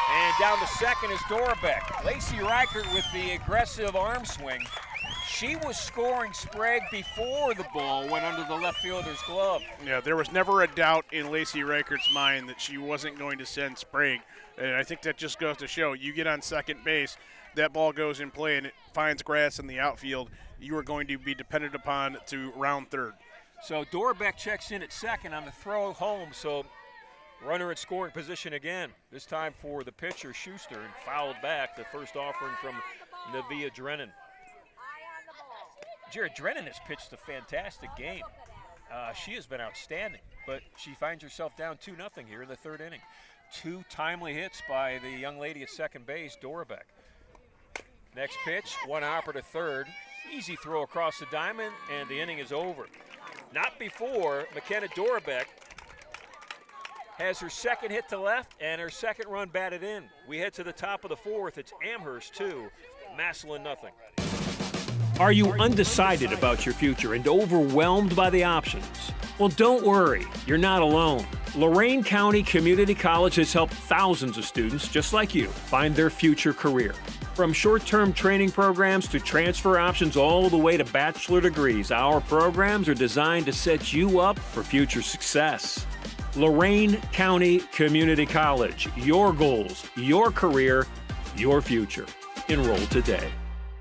And down to second is Dorback. Lacey Reichert with the aggressive arm swing. She was scoring Sprague before the ball went under the left fielder's glove. Yeah, there was never a doubt in Lacey Reichert's mind that she wasn't going to send Sprague. And I think that just goes to show, you get on second base, that ball goes in play and it finds grass in the outfield, you are going to be dependent upon to round third. So Dorback checks in at second on the throw home, so runner at scoring position again, this time for the pitcher Schuster, and fouled back the first offering from Nevaeh Drennan. Jared Drennan has pitched a fantastic game. She has been outstanding, but she finds herself down 2-0 here in the third inning. 2 timely hits by the young lady at second base, Dorback. Next pitch, one hopper to third. Easy throw across the diamond, and the inning is over. Not before McKenna Dorbeck has her second hit to left and her second run batted in. We head to the top of the fourth. It's Amherst 2, Massillon nothing. Are you undecided about your future and overwhelmed by the options? Well, don't worry, you're not alone. Lorain County Community College has helped thousands of students just like you find their future career. From short-term training programs to transfer options all the way to bachelor degrees, our programs are designed to set you up for future success. Lorain County Community College, your goals, your career, your future. Enroll today.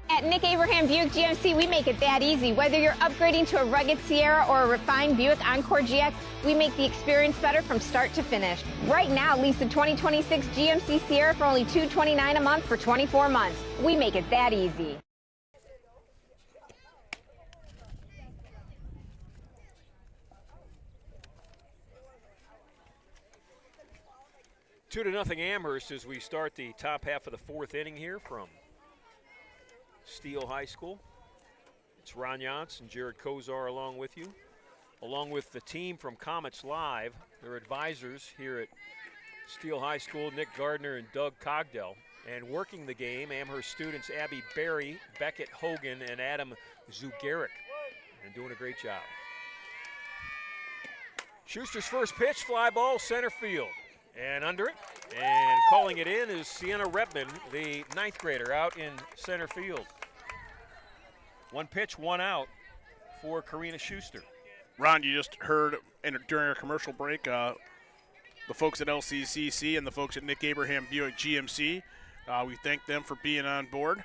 At Nick Abraham Buick GMC, we make it that easy. Whether you're upgrading to a rugged Sierra or a refined Buick Encore GX, we make the experience better from start to finish. Right now, lease the 2026 GMC Sierra for only $229 a month for 24 months. We make it that easy. Two to nothing Amherst as we start the top half of the fourth inning here from Steele High School. It's Ron Yance and Jared Kozar along with you, along with the team from Comets Live, their advisors here at Steele High School, Nick Gardner and Doug Cogdell. And working the game, Amherst students Abby Berry, Beckett Hogan, and Adam Zugaric, and doing a great job. Schuster's first pitch, fly ball, center field. And under it, and calling it in is Sienna Redman, the ninth grader, out in center field. One pitch, one out for Karina Schuster. Ron, you just heard during our commercial break the folks at LCCC and the folks at Nick Abraham Buick GMC. We thank them for being on board.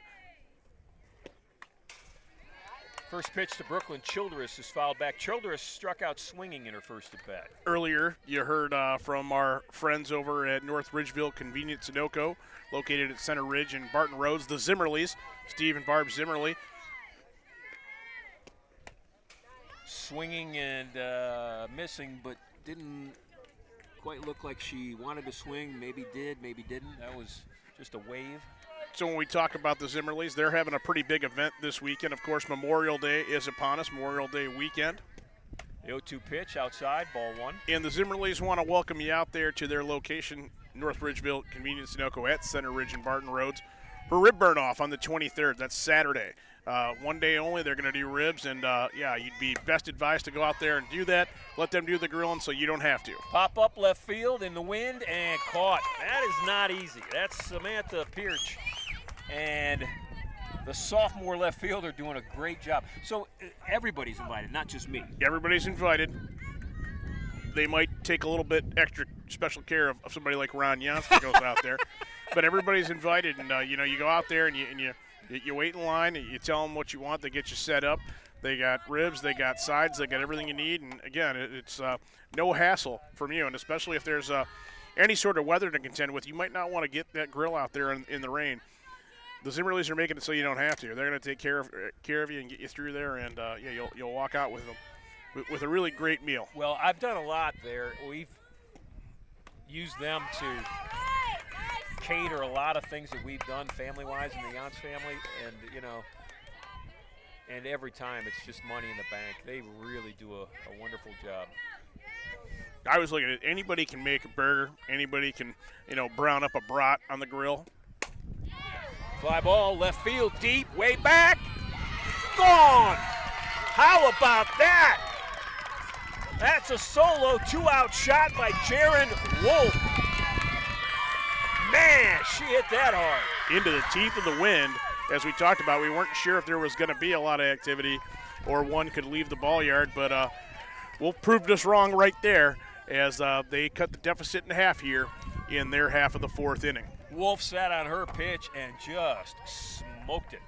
First pitch to Brooklyn Childress is fouled back. Childress struck out swinging in her first at-bat. Earlier, you heard from our friends over at North Ridgeville Convenience Sunoco, located at Center Ridge and Barton Roads, the Zimmerleys, Steve and Barb Zimmerly. Swinging and missing, but didn't quite look like she wanted to swing. Maybe did, maybe didn't. That was just a wave. So when we talk about the Zimmerleys, they're having a pretty big event this weekend. Of course, Memorial Day is upon us, Memorial Day weekend. The 0-2 pitch outside, ball one. And the Zimmerleys want to welcome you out there to their location, North Ridgeville Convenience Sunoco at Center Ridge and Barton Roads, for rib burn-off on the 23rd. That's Saturday. One day only, they're going to do ribs, and yeah, you'd be best advised to go out there and do that. Let them do the grilling so you don't have to. Pop up left field in the wind and caught. That is not easy. That's Samantha Pirch. And the sophomore left fielder doing a great job. So everybody's invited, not just me. Everybody's invited. They might take a little bit extra special care of somebody like Ron Yance that goes out there. But everybody's invited, and you go out there and you wait in line, and you tell them what you want. They get you set up. They got ribs, they got sides, they got everything you need. And again, it's no hassle from you. And especially if there's any sort of weather to contend with, you might not want to get that grill out there in the rain. The Zimmerleys are making it so you don't have to. They're going to take care of you and get you through there, and yeah, you'll walk out with them with a really great meal. Well, I've done a lot there. We've used them to cater a lot of things that we've done family-wise in the Yance family, and and every time it's just money in the bank. They really do a wonderful job. I was looking at it. Anybody can make a burger. Anybody can brown up a brat on the grill. Fly ball, left field, deep, way back, gone! How about that? That's a solo two-out shot by Jaron Wolf. Man, she hit that hard. Into the teeth of the wind. As we talked about, we weren't sure if there was going to be a lot of activity or one could leave the ball yard, but Wolf proved us wrong right there as they cut the deficit in half here in their half of the fourth inning. Wolf sat on her pitch and just smoked it.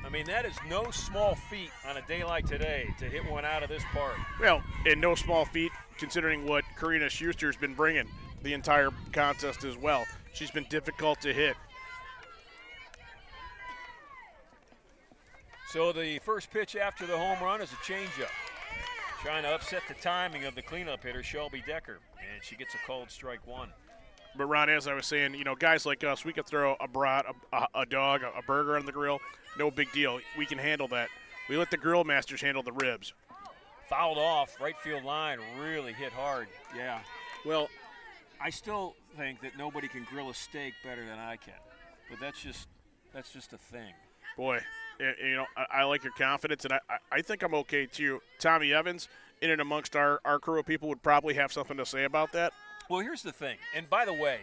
I mean, that is no small feat on a day like today to hit one out of this park. Well, and no small feat considering what Karina Schuster's been bringing the entire contest as well. She's been difficult to hit. So the first pitch after the home run is a changeup. Trying to upset the timing of the cleanup hitter, Shelby Decker, and she gets a called strike one. But, Ron, as I was saying, guys like us, we could throw a brat, a dog, a burger on the grill. No big deal. We can handle that. We let the grill masters handle the ribs. Fouled off, right field line, really hit hard. Yeah. Well, I still think that nobody can grill a steak better than I can. But that's just a thing. Boy, I like your confidence, and I think I'm okay, too. Tommy Evans, in and amongst our crew of people, would probably have something to say about that. Well, here's the thing. And, by the way,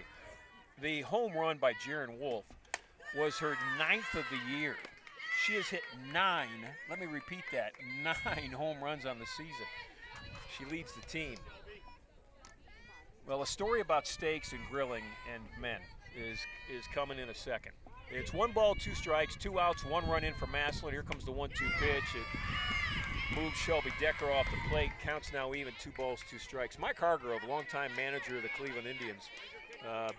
the home run by Jaren Wolf was her 9th of the year. She has hit 9, let me repeat that, 9 home runs on the season. She leads the team. Well, a story about steaks and grilling and men is coming in a second. It's 1 ball, 2 strikes, 2 outs, 1 run in for Massillon. Here comes the 1-2 pitch. It moves Shelby Decker off the plate. Counts now even, 2 balls, 2 strikes. Mike Hargrove, longtime manager of the Cleveland Indians,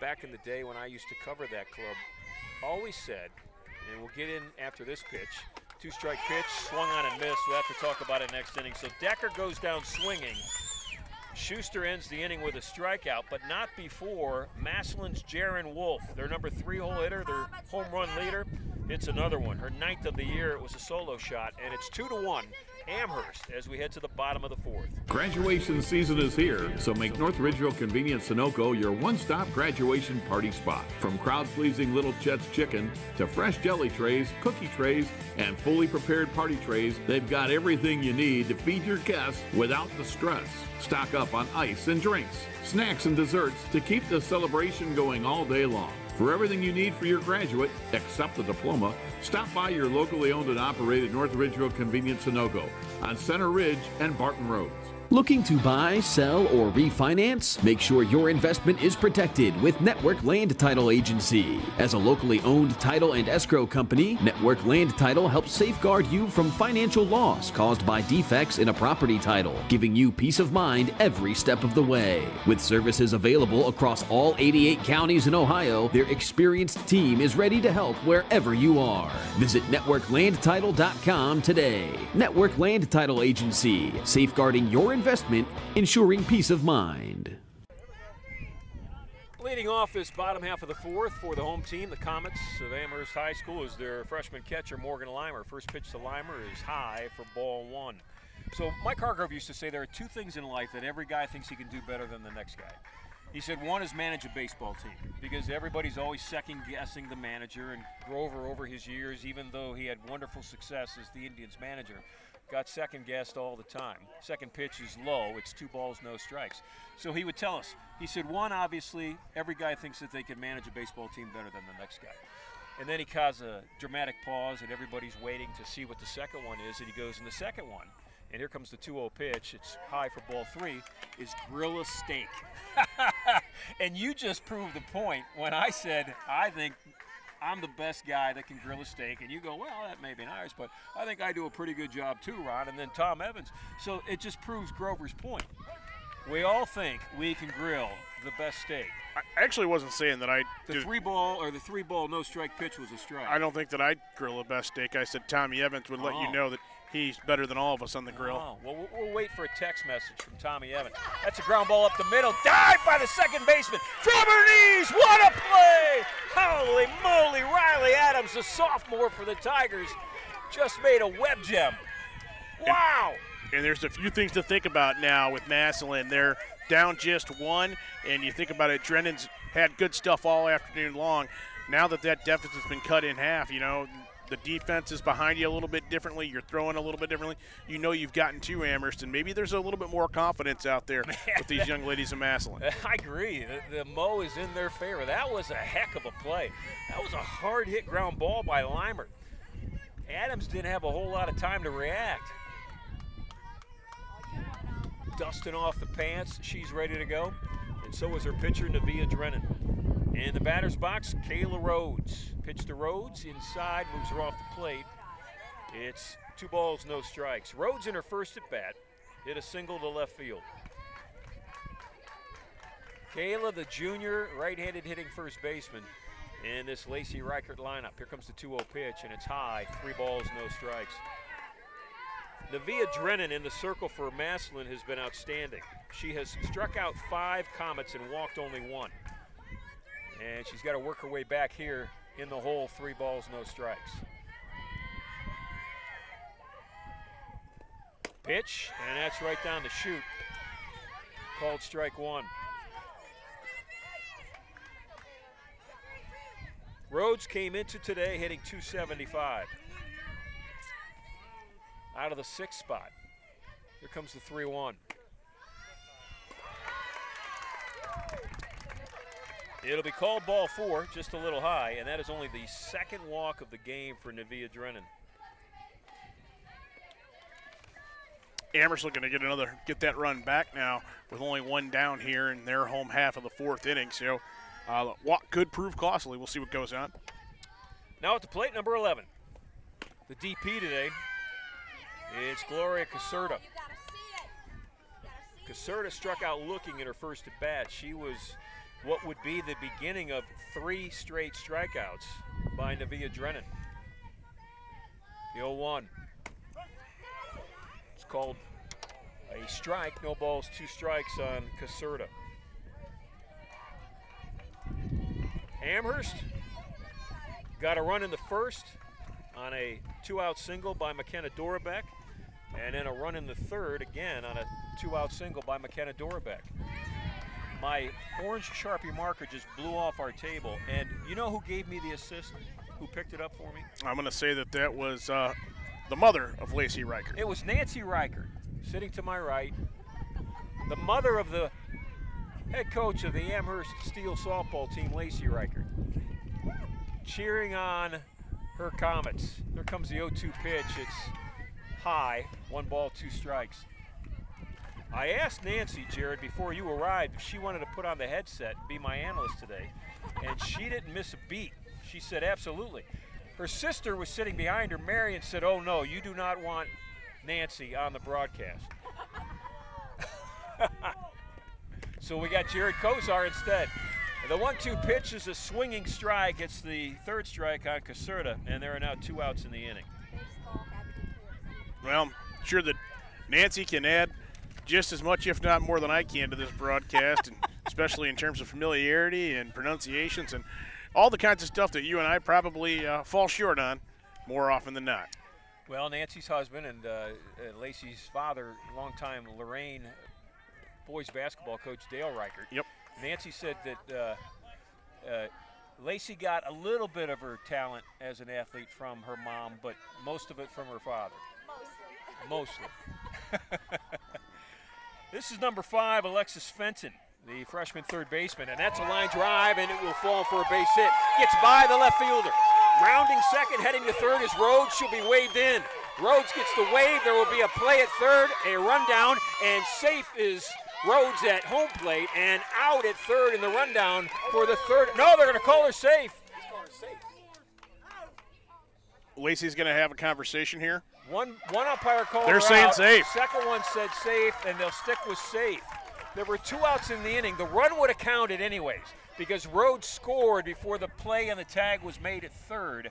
back in the day when I used to cover that club, always said, and we'll get in after this pitch, 2-strike pitch, swung on and missed. We'll have to talk about it next inning. So Decker goes down swinging. Schuster ends the inning with a strikeout, but not before Massillon's Jaren Wolf, their number 3-hole hitter, their home run leader, hits another one. Her 9th of the year. It was a solo shot, and it's 2-1 Amherst as we head to the bottom of the 4th. Graduation season is here, so make North Ridgeville Convenient Sunoco your one-stop graduation party spot. From crowd-pleasing Little Chet's chicken to fresh jelly trays, cookie trays, and fully prepared party trays, they've got everything you need to feed your guests without the stress. Stock up on ice and drinks, snacks and desserts to keep the celebration going all day long. For everything you need for your graduate, except the diploma, stop by your locally owned and operated North Ridgeville Convenient Sunoco on Center Ridge and Barton Roads. Looking to buy, sell, or refinance? Make sure your investment is protected with Network Land Title Agency. As a locally owned title and escrow company, Network Land Title helps safeguard you from financial loss caused by defects in a property title, giving you peace of mind every step of the way. With services available across all 88 counties in Ohio, their experienced team is ready to help wherever you are. Visit networklandtitle.com today. Network Land Title Agency, safeguarding your investment, ensuring peace of mind. Leading off this bottom half of the 4th for the home team, the Comets of Amherst High School, is their freshman catcher, Morgan Limer. First pitch to Limer is high for ball 1. So Mike Hargrove used to say there are 2 things in life that every guy thinks he can do better than the next guy. He said one is manage a baseball team, because everybody's always second-guessing the manager, and Grover, over his years, even though he had wonderful success as the Indians manager, got second-guessed all the time. Second pitch is low. It's 2 balls, no strikes. So he would tell us, he said, one, obviously, every guy thinks that they can manage a baseball team better than the next guy. And then he caused a dramatic pause, and everybody's waiting to see what the second one is, and he goes in the second one. And here comes the 2-0 pitch. It's high for ball 3, is grill a steak. And you just proved the point when I said, I think I'm the best guy that can grill a steak, and you go, well, that may be nice, but I think I do a pretty good job too, Ron, and then Tom Evans. So it just proves Grover's point. We all think we can grill the best steak. I actually wasn't saying that I The 3-ball no-strike pitch was a strike. I don't think that I grill the best steak. I said Tommy Evans would let you know that he's better than all of us on the grill. Oh, well, we'll wait for a text message from Tommy Evans. That's a ground ball up the middle. Dived by the second baseman. From her knees. What a play. Holy moly. Riley Adams, the sophomore for the Tigers, just made a web gem. Wow. And there's a few things to think about now with Massillon. They're down just 1, and you think about it, Drennan's had good stuff all afternoon long. Now that deficit's been cut in half, the defense is behind you a little bit differently. You're throwing a little bit differently. You've gotten to Amherst, and maybe there's a little bit more confidence out there with these young ladies of Massillon. I agree. The Mo is in their favor. That was a heck of a play. That was a hard-hit ground ball by Limer. Adams didn't have a whole lot of time to react. Dusting off the pants. She's ready to go. And so is her pitcher, Nevaeh Drennan. In the batter's box, Kayla Rhodes. Pitch to Rhodes, inside, moves her off the plate. It's 2 balls, no strikes. Rhodes in her first at-bat hit a single to left field. Kayla, the junior, right-handed hitting first baseman in this Lacey Reichert lineup. Here comes the 2-0 pitch, and it's high. 3 balls, no strikes. Nevaeh Drennan in the circle for Massillon has been outstanding. She has struck out 5 Comets and walked only 1. And she's got to work her way back here in the hole, 3 balls, no strikes. Pitch, and that's right down the chute. Called strike 1. Rhodes came into today hitting .275. Out of the 6th spot. Here comes the 3-1. It'll be called ball 4, just a little high, and that is only the 2nd walk of the game for Nevaeh Drennan. Amherst looking to get that run back now with only 1 down here in their home half of the 4th inning. So walk could prove costly. We'll see what goes on. Now at the plate, number 11. The DP today, it's Gloria Caserta. Caserta struck out looking at her first at bat. She was what would be the beginning of 3 straight strikeouts by Nevaeh Drennan. The 0-1. It's called a strike, no balls, 2 strikes on Caserta. Amherst got a run in the first on a 2-out single by McKenna Dorabek, and then a run in the third again on a 2-out single by McKenna Dorabek. My orange Sharpie marker just blew off our table, and you know who gave me the assist? Who picked it up for me? I'm going to say that was the mother of Lacey Reichert. It was Nancy Reichert, sitting to my right, the mother of the head coach of the Amherst Steele softball team, Lacey Reichert, cheering on her Comets. There comes the 0-2 pitch. It's high, 1 ball, 2 strikes. I asked Nancy, Jared, before you arrived, if she wanted to put on the headset and be my analyst today, and she didn't miss a beat. She said absolutely. Her sister was sitting behind her, Mary, and said, oh no, you do not want Nancy on the broadcast. So we got Jared Kozar instead. The 1-2 pitch is a swinging strike. It's the 3rd strike on Caserta, and there are now 2 outs in the inning. Well, I'm sure that Nancy can add just as much, if not more than I can to this broadcast, and especially in terms of familiarity and pronunciations and all the kinds of stuff that you and I probably fall short on more often than not. Well, Nancy's husband and Lacey's father, longtime Lorraine boys basketball coach Dale Reichert. Yep. Nancy said that Lacey got a little bit of her talent as an athlete from her mom, but most of it from her father. Mostly. This is number 5, Alexis Fenton, the freshman 3rd baseman, and that's a line drive, and it will fall for a base hit. Gets by the left fielder. Rounding second, heading to 3rd is Rhodes. She'll be waved in. Rhodes gets the wave. There will be a play at 3rd, a rundown, and safe is Rhodes at home plate, and out at 3rd in the rundown for the 3rd. No, they're going to call her safe. Lacey's going to have a conversation here. One umpire called They're her saying out. safe. Second one said safe, and they'll stick with safe. There were 2 outs in the inning. The run would have counted anyways because Rhodes scored before the play and the tag was made at 3rd.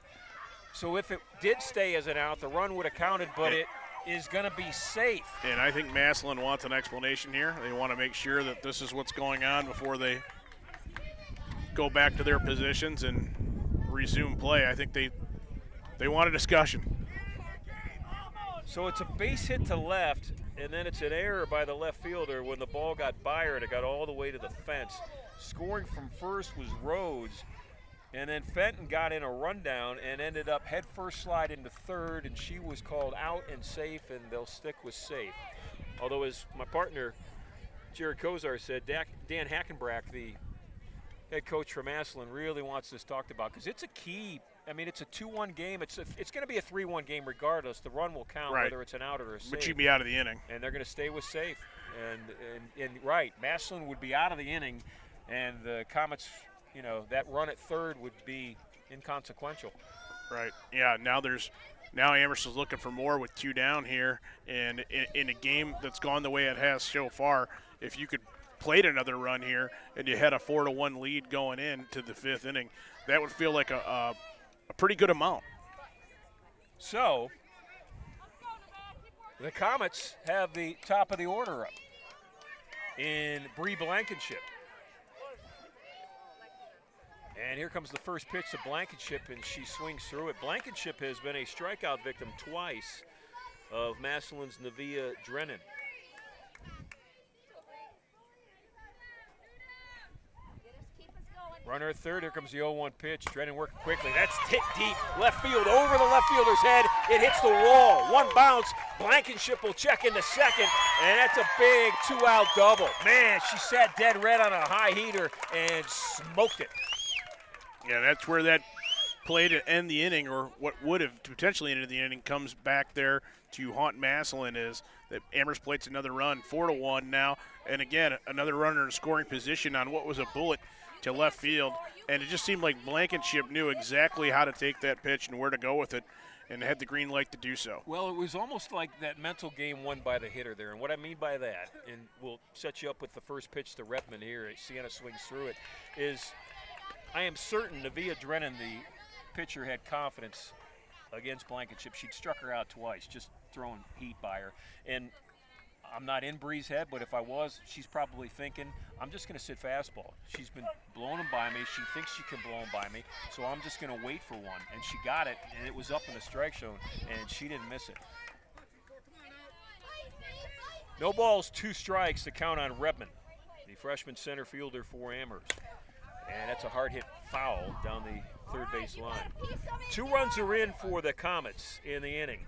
So if it did stay as an out, the run would have counted, but it is going to be safe. And I think Massillon wants an explanation here. They want to make sure that this is what's going on before they go back to their positions and resume play. I think they want a discussion. So it's a base hit to left, and then it's an error by the left fielder when the ball got by her and it got all the way to the fence. Scoring from first was Rhodes, and then Fenton got in a rundown and ended up head first slide into 3rd, and she was called out and safe, and they'll stick with safe. Although, as my partner Jared Kozar said, Dan Hackenbrack, the head coach from Massillon, really wants this talked about because it's a key. I mean, it's a 2-1 game. It's going to be a 3-1 game regardless. The run will count whether it's an out or a save. But you'd be out of the inning. And they're going to stay with safe. And right, Massillon would be out of the inning, and the Comets, that run at 3rd would be inconsequential. Right. Yeah. Now Amherst is looking for more with 2 down here, and in a game that's gone the way it has so far, if you could played another run here and you had a 4-1 lead going into the 5th inning, that would feel like a pretty good amount. So the Comets have the top of the order up in Bree Blankenship. And here comes the first pitch to Blankenship, and she swings through it. Blankenship has been a strikeout victim twice of Massillon's Nevaeh Drennan. Runner at third, here comes the 0-1 pitch. Drennan working quickly. That's hit deep, left field, over the left fielder's head. It hits the wall. One bounce. Blankenship will check into second, and that's a big 2-out double. Man, she sat dead red on a high heater and smoked it. Yeah, that's where that play to end the inning, or what would have potentially ended the inning, comes back there to haunt Massillon. Is that Amherst plates another run, 4-1 now, and again another runner in scoring position on what was a bullet to left field, and it just seemed like Blankenship knew exactly how to take that pitch and where to go with it, and had the green light to do so. Well, it was almost like that mental game won by the hitter there, and what I mean by that, and we'll set you up with the first pitch to Redmond here, Sienna swings through it, is I am certain Nevaeh Drennan, the pitcher, had confidence against Blankenship. She'd struck her out twice, just throwing heat by her, and I'm not in Bree's head, but if I was, she's probably thinking, I'm just going to sit fastball. She's been blowing them by me. She thinks she can blow them by me, so I'm just going to wait for one. And she got it, and it was up in the strike zone, and she didn't miss it. No balls, 2 strikes to count on Redmond, the freshman center fielder for Amherst. And that's a hard hit foul down the third base line. 2 runs are in for the Comets in the inning.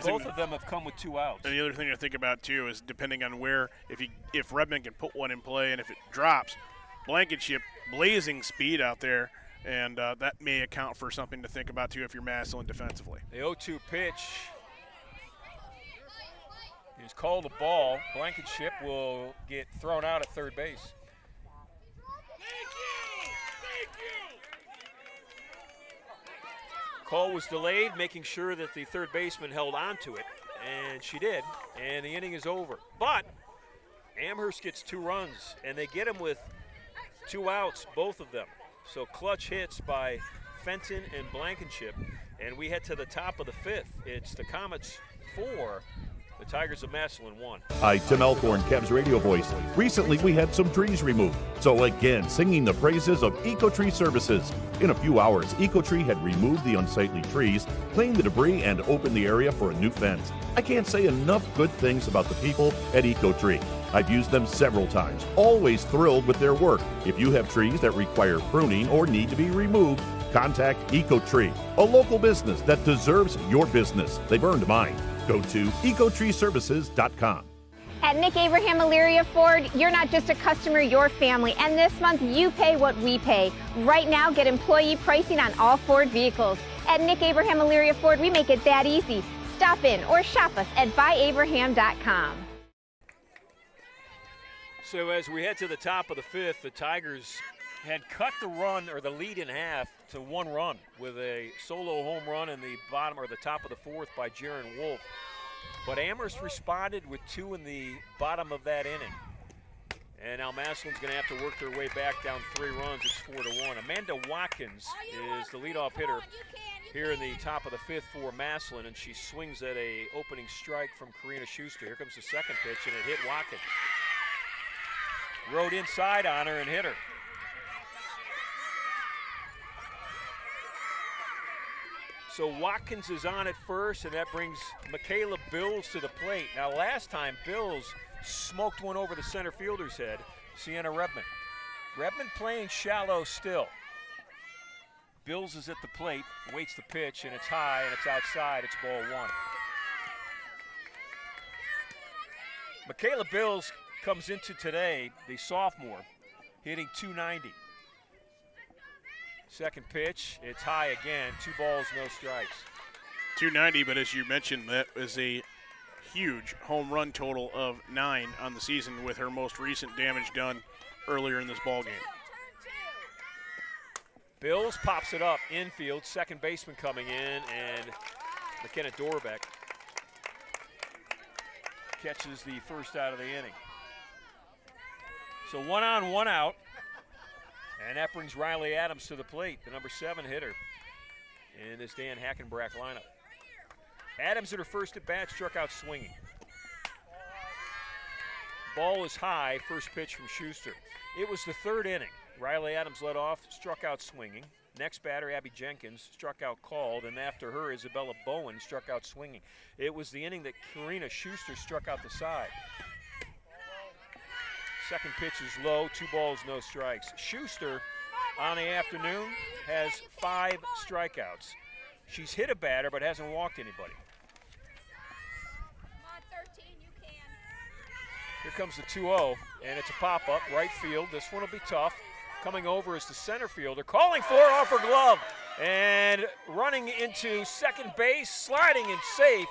Both of them have come with 2 outs. And the other thing to think about too is depending on where, if Redmond can put one in play, and if it drops, Blankenship blazing speed out there, and that may account for something to think about too if you're Massillon defensively. The 0-2 pitch is called a ball. Blankenship will get thrown out at third base. Call was delayed, making sure that the third baseman held on to it, and she did, and the inning is over. But Amherst gets 2 runs, and they get them with 2 outs, both of them. So clutch hits by Fenton and Blankenship, and we head to the top of the 5th. It's the Comets 4, the Tigers of Massillon 1. Hi, Tim Elkhorn, Cavs radio voice. Recently, we had some trees removed. So again, singing the praises of EcoTree Services. In a few hours, EcoTree had removed the unsightly trees, cleaned the debris, and opened the area for a new fence. I can't say enough good things about the people at EcoTree. I've used them several times, always thrilled with their work. If you have trees that require pruning or need to be removed, contact EcoTree, a local business that deserves your business. They've earned mine. Go to ecotreeservices.com. At Nick Abraham Elyria Ford, you're not just a customer, you're family. And this month, you pay what we pay. Right now, get employee pricing on all Ford vehicles. At Nick Abraham Elyria Ford, we make it that easy. Stop in or shop us at buyabraham.com. So as we head to the top of the 5th, the Tigers had cut the run, or the lead, in half to 1 run with a solo home run in the bottom or the top of the 4th by Jaron Wolf. But Amherst responded with 2 in the bottom of that inning. And now Massillon's going to have to work their way back down 3 runs. It's 4-1. Amanda Watkins is the leadoff hitter here in the top of the 5th for Massillon, and she swings at a opening strike from Karina Schuster. Here comes the second pitch, and it hit Watkins. Rode inside on her and hit her. So Watkins is on at first, and that brings Michaela Bills to the plate. Now, last time, Bills smoked one over the center fielder's head, Sienna Redmond. Redmond playing shallow still. Bills is at the plate, waits the pitch, and it's high, and it's outside. It's ball 1. Michaela Bills comes into today, the sophomore, hitting .290. Second pitch, it's high again. 2 balls, no strikes. .290, but as you mentioned, that was a huge home run total of 9 on the season, with her most recent damage done earlier in this ball game. Bills pops it up infield. Second baseman coming in, and McKenna Dorbeck catches the first out of the inning. So 1 on, 1 out. And that brings Riley Adams to the plate, the number 7 hitter in this Dan Hackenbrack lineup. Adams at her first at bat, struck out swinging. Ball is high, first pitch from Schuster. It was the 3rd inning. Riley Adams led off, struck out swinging. Next batter, Abby Jenkins, struck out called, and after her, Isabella Bowen struck out swinging. It was the inning that Karina Schuster struck out the side. Second pitch is low, 2 balls, no strikes. Schuster, on the afternoon, has 5 strikeouts. She's hit a batter, but hasn't walked anybody. Come on, 13, you can. Here comes the 2-0, and it's a pop-up, right field. This one will be tough. Coming over is the center fielder, calling for it off her glove, and running into second base, sliding and safe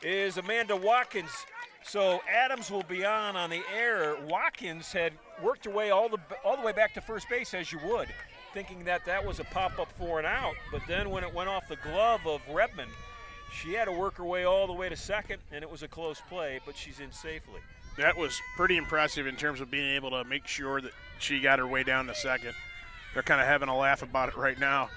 is Amanda Watkins. So Adams will be on the error. Watkins had worked her way all the way back to first base, as you would, thinking that that was a pop-up for an out. But then when it went off the glove of Redmond, she had to work her way all the way to second, and it was a close play, but she's in safely. That was pretty impressive in terms of being able to make sure that she got her way down to second. They're kind of having a laugh about it right now.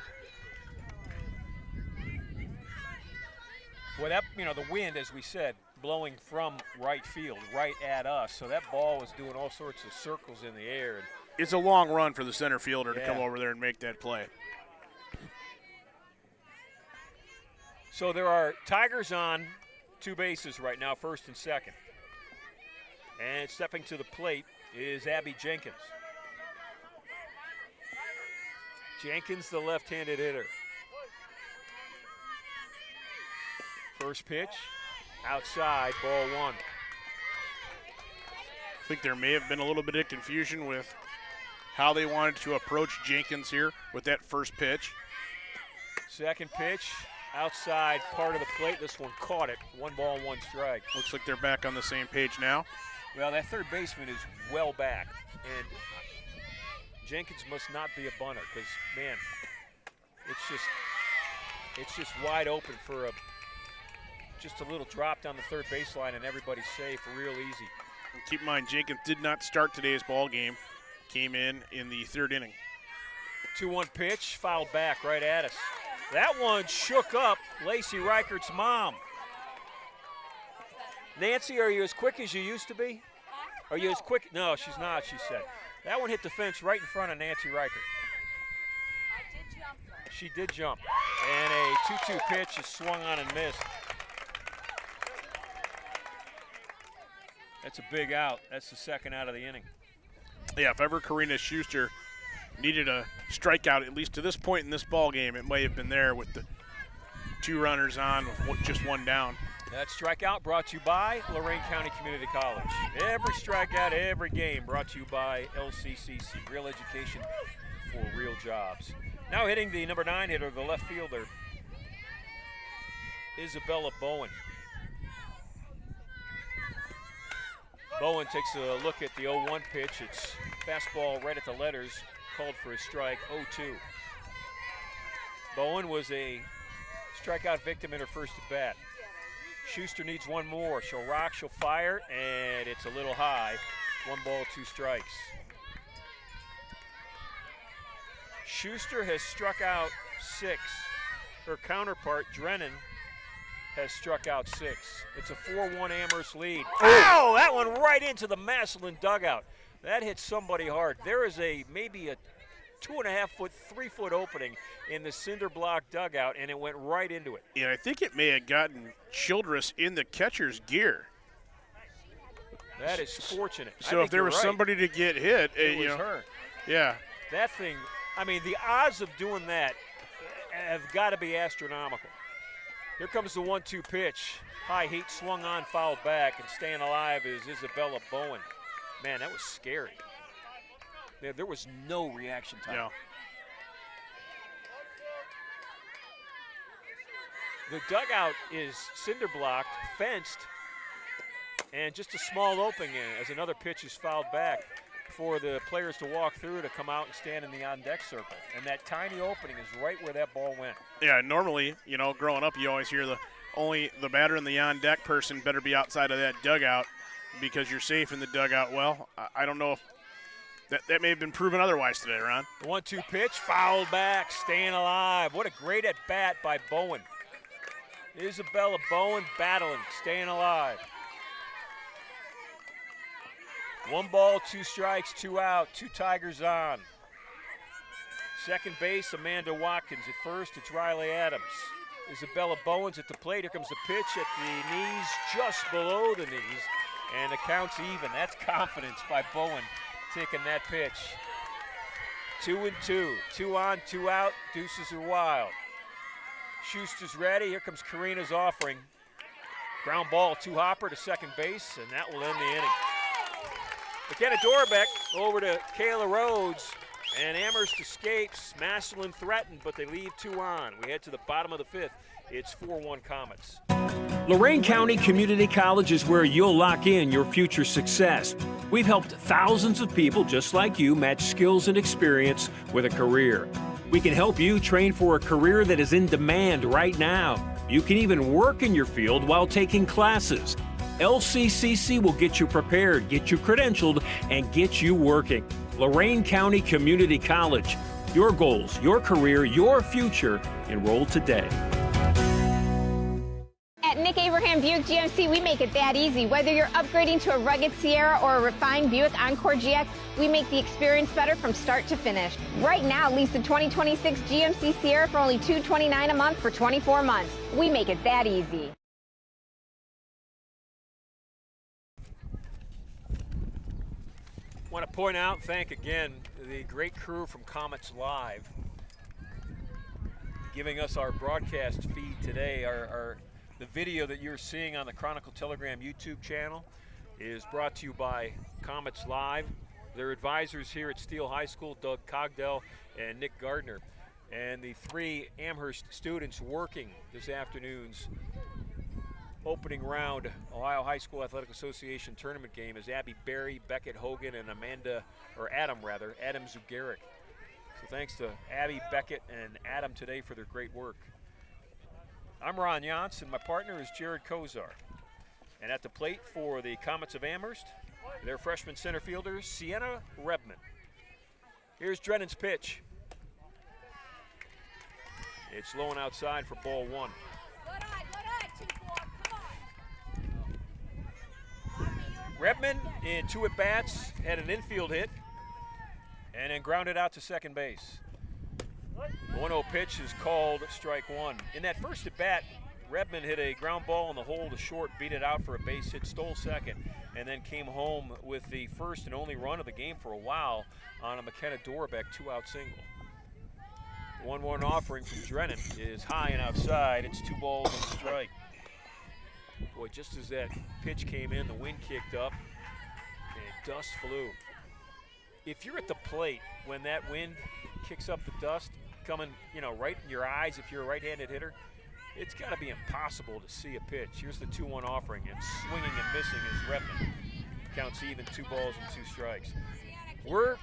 Well, that, the wind, as we said, blowing from right field, right at us. So that ball was doing all sorts of circles in the air. It's a long run for the center fielder to Yeah. come over there and make that play. So there are Tigers on 2 bases right now, first and second. And stepping to the plate is Abby Jenkins. Jenkins, the left-handed hitter. First pitch, outside, ball 1. I think there may have been a little bit of confusion with how they wanted to approach Jenkins here with that first pitch. Second pitch, outside part of the plate. This one caught it. 1 ball, 1 strike. Looks like they're back on the same page now. Well, that third baseman is well back, and Jenkins must not be a bunter because, man, it's just wide open for just a little drop down the third baseline, and everybody's safe real easy. And keep in mind, Jenkins did not start today's ball game. Came in the 3rd inning. 2-1 pitch, fouled back right at us. That one shook up Lacey Reichert's mom. Nancy, are you as quick as you used to be? Are you as quick? No, she's not, she said. That one hit the fence right in front of Nancy Reichert. I did jump though. She did jump. And a 2-2 pitch is swung on and missed. That's a big out. That's the second out of the inning. Yeah, if ever Karina Schuster needed a strikeout, at least to this point in this ball game, it may have been there with the 2 runners on with just 1 down. That strikeout brought to you by Lorain County Community College. Every strikeout, every game brought to you by LCCC, real education for real jobs. Now hitting the number 9 hitter, the left fielder, Isabella Bowen. Bowen takes a look at the 0-1 pitch. It's fastball right at the letters, called for a strike, 0-2. Bowen was a strikeout victim in her first at bat. Schuster needs 1 more. She'll rock, she'll fire, and it's a little high. 1 ball, 2 strikes. Schuster has struck out 6. Her counterpart, Drennan, has struck out 6. It's a 4-1 Amherst lead. Oh, that one right into the Massillon dugout. That hit somebody hard. There is maybe a 2.5-foot, 3-foot opening in the cinder block dugout, and it went right into it. And I think it may have gotten Childress in the catcher's gear. That is fortunate. So if there was somebody to get hit, it was her. Yeah. That thing, I mean, the odds of doing that have got to be astronomical. Here comes the 1-2 pitch. High heat swung on, fouled back, and staying alive is Isabella Bowen. Man, that was scary. There was no reaction time. No. The dugout is cinder blocked, fenced, and just a small opening as another pitch is fouled back for the players to walk through to come out and stand in the on-deck circle. And that tiny opening is right where that ball went. Yeah, normally, growing up, you always hear only the batter and the on-deck person better be outside of that dugout because you're safe in the dugout. Well, I don't know if that may have been proven otherwise today, Ron. The 1-2 pitch, fouled back, staying alive. What a great at-bat by Bowen. Isabella Bowen battling, staying alive. 1 ball, 2 strikes, 2 out, 2 Tigers on. Second base, Amanda Watkins. At first, it's Riley Adams. Isabella Bowens at the plate. Here comes the pitch at the knees, just below the knees, and the count's even. That's confidence by Bowen taking that pitch. 2-2, 2 on, 2 out, deuces are wild. Schuster's ready. Here comes Karina's offering. Ground ball to Hopper to second base, and that will end the inning. McKenna Dorbeck over to Kayla Rhodes, and Amherst escapes. Massillon threatened, but they leave 2 on. We head to the bottom of the 5th. It's 4-1 Comets. Lorain County Community College is where you'll lock in your future success. We've helped thousands of people just like you match skills and experience with a career. We can help you train for a career that is in demand right now. You can even work in your field while taking classes. LCCC will get you prepared, get you credentialed, and get you working. Lorain County Community College. Your goals, your career, your future. Enroll today. At Nick Abraham Buick GMC, we make it that easy. Whether you're upgrading to a rugged Sierra or a refined Buick Encore GX, we make the experience better from start to finish. Right now, lease the 2026 GMC Sierra for only $229 a month for 24 months. We make it that easy. Want to point out, thank again the great crew from Comets Live giving us our broadcast feed today. The video that you're seeing on the Chronicle Telegram YouTube channel is brought to you by Comets Live. Their advisors here at Steele High School, Doug Cogdell and Nick Gardner. And the 3 Amherst students working this afternoon's opening round Ohio High School Athletic Association tournament game is Abby Berry, Beckett Hogan, and Adam Zugaric. So thanks to Abby, Beckett, and Adam today for their great work. I'm Ron Yance, and my partner is Jared Kozar. And at the plate for the Comets of Amherst, their freshman center fielder, Sienna Rebman. Here's Drennan's pitch. It's low and outside for ball 1. Rebman in 2 at-bats, had an infield hit, and then grounded out to second base. 1-0 pitch is called strike 1. In that first at-bat, Rebman hit a ground ball in the hole to short, beat it out for a base hit, stole second, and then came home with the first and only run of the game for a while on a McKenna Dorbeck 2-out single. 1-1 offering from Drennan is high and outside. It's 2 balls and a strike. Boy, just as that pitch came in, the wind kicked up and dust flew. If you're at the plate when that wind kicks up the dust coming, right in your eyes if you're a right-handed hitter, it's got to be impossible to see a pitch. Here's the 2-1 offering, and swinging and missing is Rebman. Counts even, 2 balls and 2 strikes. We're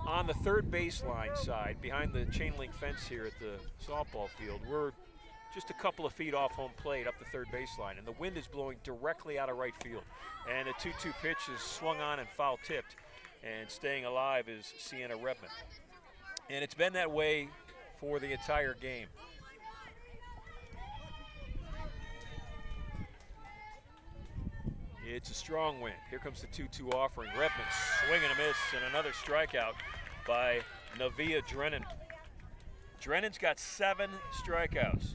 on the third baseline side, behind the chain link fence here at the softball field. We're just a couple of feet off home plate up the third baseline, and the wind is blowing directly out of right field. And a 2-2 pitch is swung on and foul tipped, and staying alive is Sienna Rebman. And it's been that way for the entire game. It's a strong wind. Here comes the 2-2 offering. Rebman swing and a miss, and another strikeout by Navia Drennan. Drennan's got 7 strikeouts.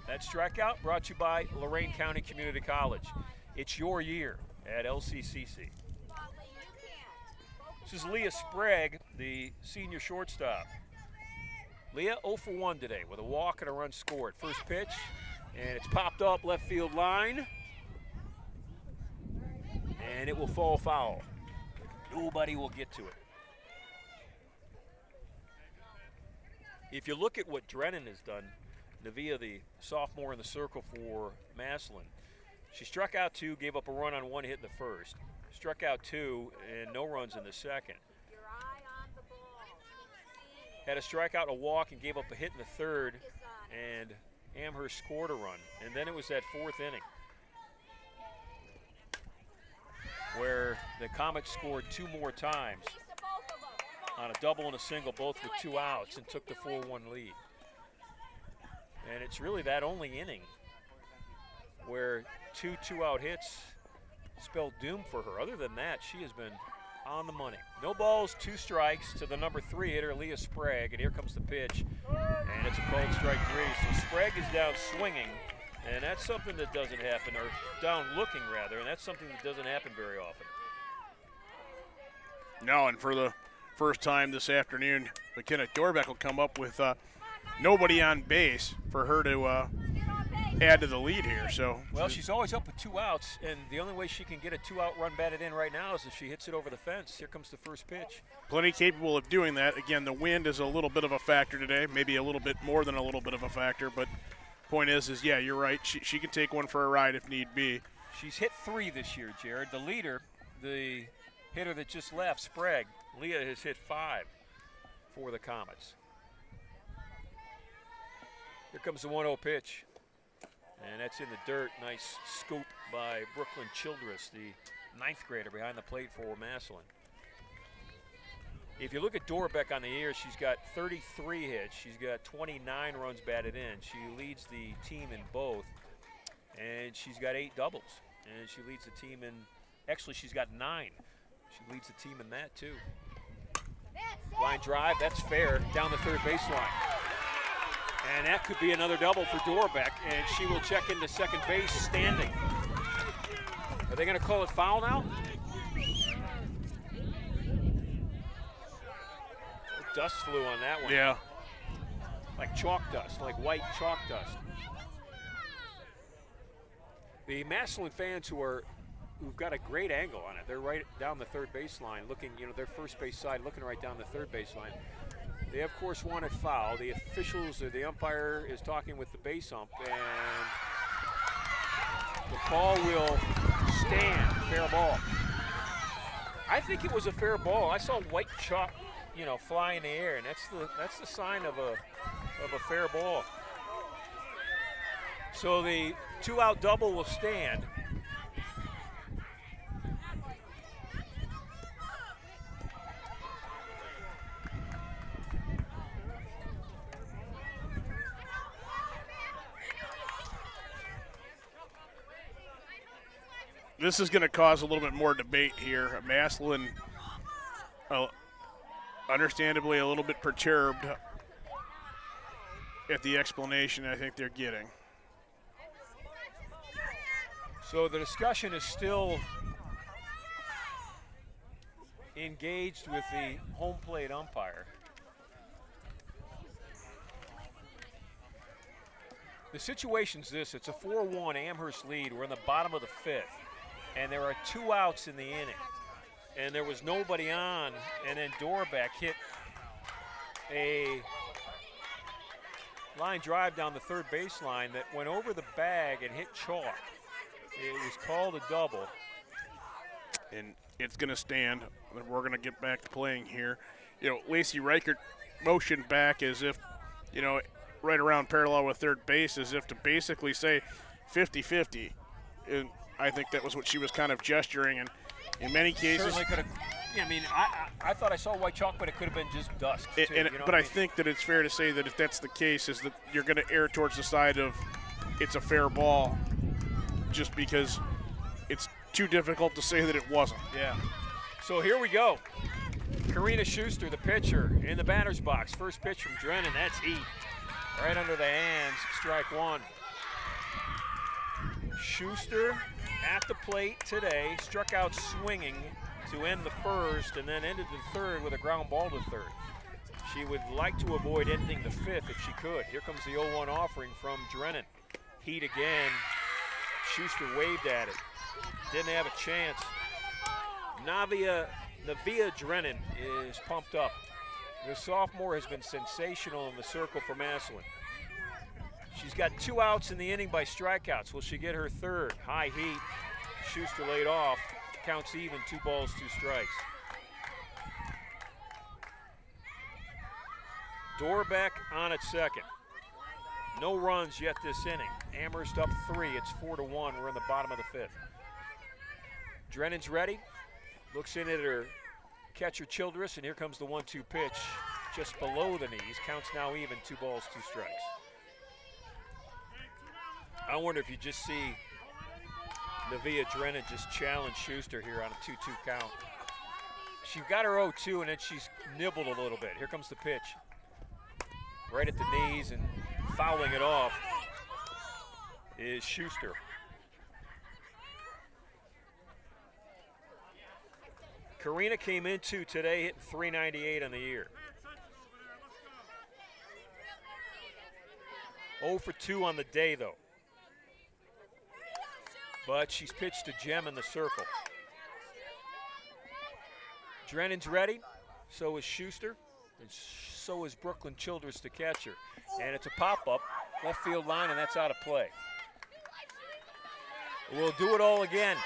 That strikeout brought to you by Lorain County Community College. It's your year at LCCC. This is Leah Sprague, the senior shortstop. Leah 0 for 1 today with a walk and a run scored. First pitch, and it's popped up left field line, and it will fall foul. Nobody will get to it. If you look at what Drennan has done, Navia, the sophomore in the circle for Massillon, she struck out 2, gave up a run on 1 hit in the first. Struck out 2 and no runs in the second. Had a strikeout and a walk and gave up a hit in the third, and Amherst scored a run. And then it was that 4th inning where the Comets scored 2 more times on a double and a single, both with 2 outs, and took the 4-1 lead. And it's really that only inning where 2 2-out hits spelled doom for her. Other than that, she has been on the money. No balls, 2 strikes to the number 3 hitter, Leah Sprague, and here comes the pitch, and it's a called strike 3. So Sprague is down swinging, and that's something that doesn't happen, or down looking rather, and that's something that doesn't happen very often. No, and for the first time this afternoon, McKenna Dorbeck will come up with nobody on base for her to add to the lead here. So, well, she's always up with 2 outs, and the only way she can get a 2-out run batted in right now is if she hits it over the fence. Here comes the first pitch. Plenty capable of doing that. Again, the wind is a little bit of a factor today, maybe a little bit more than a little bit of a factor, but point is yeah, you're right. She can take one for a ride if need be. She's hit 3 this year, Jared. The leader, the hitter that just left, Sprague, Leah has hit 5 for the Comets. Here comes the 1-0 pitch. And that's in the dirt. Nice scoop by Brooklyn Childress, the 9th grader behind the plate for Massillon. If you look at Dorbeck on the year, she's got 33 hits. She's got 29 runs batted in. She leads the team in both. And she's got 8 doubles. And she leads the team in, actually she's got 9. She leads the team in that too. Line drive, that's fair, down the third baseline. And that could be another double for Dorbeck, and she will check into second base standing. Are they going to call it foul now? Dust flew on that one. Yeah. Like chalk dust, like white chalk dust. The Massillon fans who've got a great angle on it, they're right down the third baseline looking, their first base side looking right down the third baseline. They, of course, want it foul. The officials, or the umpire, is talking with the base ump, and the call will stand. Fair ball. I think it was a fair ball. I saw white chalk, fly in the air, and that's the sign of a fair ball. So the 2-out double will stand. This is going to cause a little bit more debate here. Massillon, understandably, a little bit perturbed at the explanation I think they're getting. So the discussion is still engaged with the home plate umpire. The situation's this: it's a 4-1 Amherst lead. We're in the bottom of the 5th. And there are 2 outs in the inning. And there was nobody on, and then Dorbeck hit a line drive down the third baseline that went over the bag and hit chalk. It was called a double. And it's going to stand. We're going to get back to playing here. Lacey Reichert motioned back as if, right around parallel with third base, as if to basically say 50-50. And I think that was what she was kind of gesturing, and in many cases. Certainly could have. Yeah, I thought I saw white chalk, but it could have been just dust. But I think that it's fair to say that if that's the case, is that you're going to err towards the side of it's a fair ball, just because it's too difficult to say that it wasn't. Yeah. So here we go. Karina Schuster, the pitcher, in the batter's box. First pitch from Drennan. That's heat. Right under the hands. Strike 1. Schuster at the plate today, struck out swinging to end the first, and then ended the third with a ground ball to third. She would like to avoid ending the 5th if she could. Here comes the 0-1 offering from Drennan. Heat again. Schuster waved at it. Didn't have a chance. Navia Drennan is pumped up. The sophomore has been sensational in the circle for Massillon. She's got 2 outs in the inning by strikeouts. Will she get her 3rd? High heat. Schuster laid off. Counts even, 2 balls, 2 strikes. Dorbeck on at second. No runs yet this inning. Amherst up 3. It's 4-1. We're in the bottom of the 5th. Drennan's ready. Looks in at her catcher Childress, and here comes the 1-2 pitch just below the knees. Counts now even, 2 balls, 2 strikes. I wonder if you just see Nevaeh Drennan just challenged Schuster here on a 2-2 count. She got her 0-2 and then she's nibbled a little bit. Here comes the pitch. Right at the knees and fouling it off is Schuster. Karina came into today hitting .398 on the year. 0 for 2 on the day though. But she's pitched to Jem in the circle. Drennan's ready, so is Schuster, and so is Brooklyn Childress to catch her. And it's a pop-up, left field line, and that's out of play. We'll do it all again.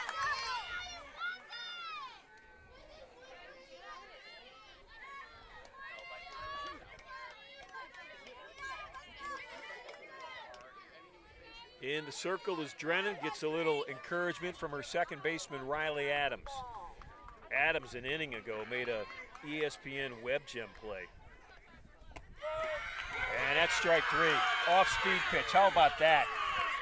In the circle is Drennan, gets a little encouragement from her second baseman, Riley Adams. Adams, an inning ago, made a ESPN web gem play. And that's strike 3, off-speed pitch. How about that?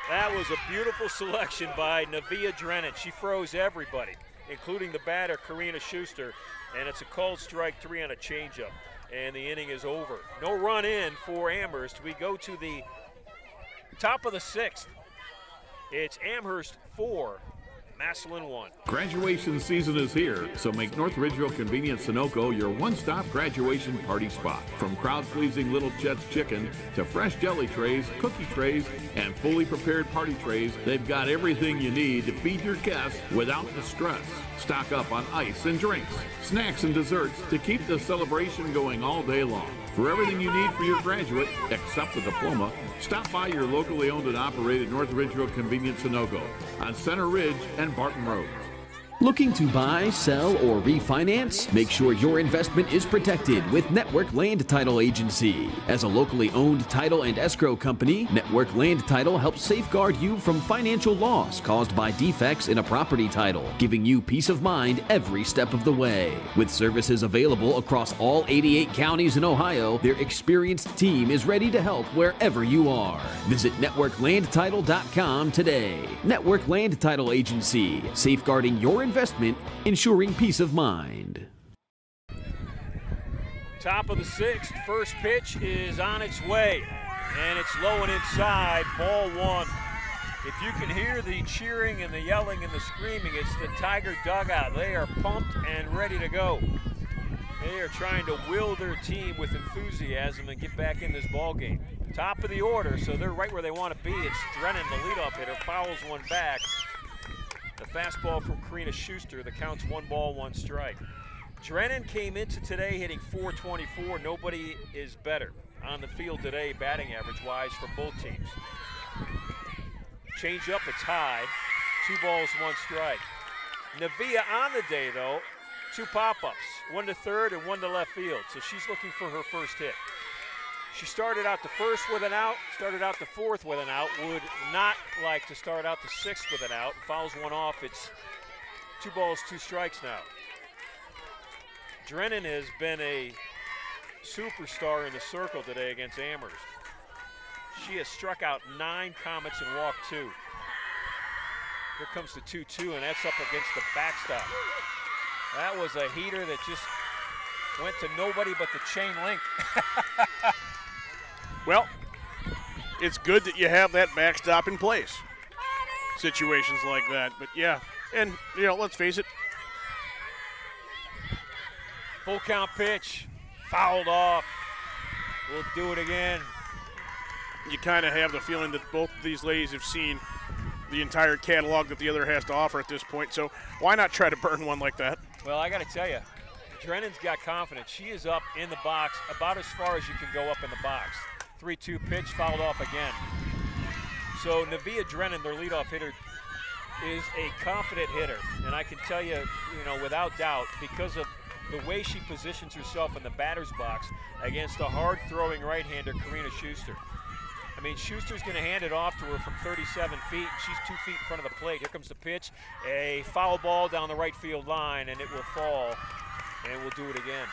That was a beautiful selection by Nevaeh Drennan. She froze everybody, including the batter, Karina Schuster, and it's a called strike 3 on a changeup. And the inning is over. No run in for Amherst. We go to the top of the 6th. It's Amherst 4, Massillon 1. Graduation season is here, so make North Ridgeville Convenient Sunoco your one-stop graduation party spot. From crowd-pleasing Little Chet's chicken to fresh jelly trays, cookie trays, and fully prepared party trays, they've got everything you need to feed your guests without the stress. Stock up on ice and drinks, snacks and desserts to keep the celebration going all day long. For everything you need for your graduate, except the diploma, stop by your locally owned and operated North Ridgeville Convenience Sunoco on Center Ridge and Barton Road. Looking to buy, sell, or refinance? Make sure your investment is protected with Network Land Title Agency. As a locally owned title and escrow company, Network Land Title helps safeguard you from financial loss caused by defects in a property title, giving you peace of mind every step of the way. With services available across all 88 counties in Ohio, their experienced team is ready to help wherever you are. Visit NetworkLandTitle.com today. Network Land Title Agency, safeguarding your investment, ensuring peace of mind. Top of the 6th, first pitch is on its way, and it's low and inside, ball 1. If you can hear the cheering and the yelling and the screaming, it's the Tiger dugout. They are pumped and ready to go. They are trying to will their team with enthusiasm and get back in this ball game. Top of the order, so they're right where they want to be. It's Drennan, the leadoff hitter, fouls one back. The fastball from Karina Schuster, the count's 1 ball, 1 strike. Drennan came into today hitting .424. Nobody is better on the field today, batting average-wise, for both teams. Change up, it's high. 2 balls, 1 strike. Nevaeh on the day, though, 2 pop-ups, 1 to third and 1 to left field. So she's looking for her first hit. She started out the 1st with an out, started out the 4th with an out, would not like to start out the 6th with an out, fouls one off. It's 2 balls, 2 strikes now. Drennan has been a superstar in the circle today against Amherst. She has struck out 9 Comets and walked 2. Here comes the 2-2, and that's up against the backstop. That was a heater that just went to nobody but the chain link. Well, it's good that you have that backstop in place. Situations like that, but yeah, and let's face it. Full count pitch, fouled off. We'll do it again. You kind of have the feeling that both of these ladies have seen the entire catalog that the other has to offer at this point, so why not try to burn one like that? Well, I got to tell you, Drennan's got confidence. She is up in the box about as far as you can go up in the box. 3-2 pitch, fouled off again. So Nevaeh Drennan, their leadoff hitter, is a confident hitter. And I can tell you, without doubt, because of the way she positions herself in the batter's box against a hard-throwing right-hander, Karina Schuster. I mean, Schuster's going to hand it off to her from 37 feet. And she's 2 feet in front of the plate. Here comes the pitch. A foul ball down the right field line, and it will fall. And we'll do it again.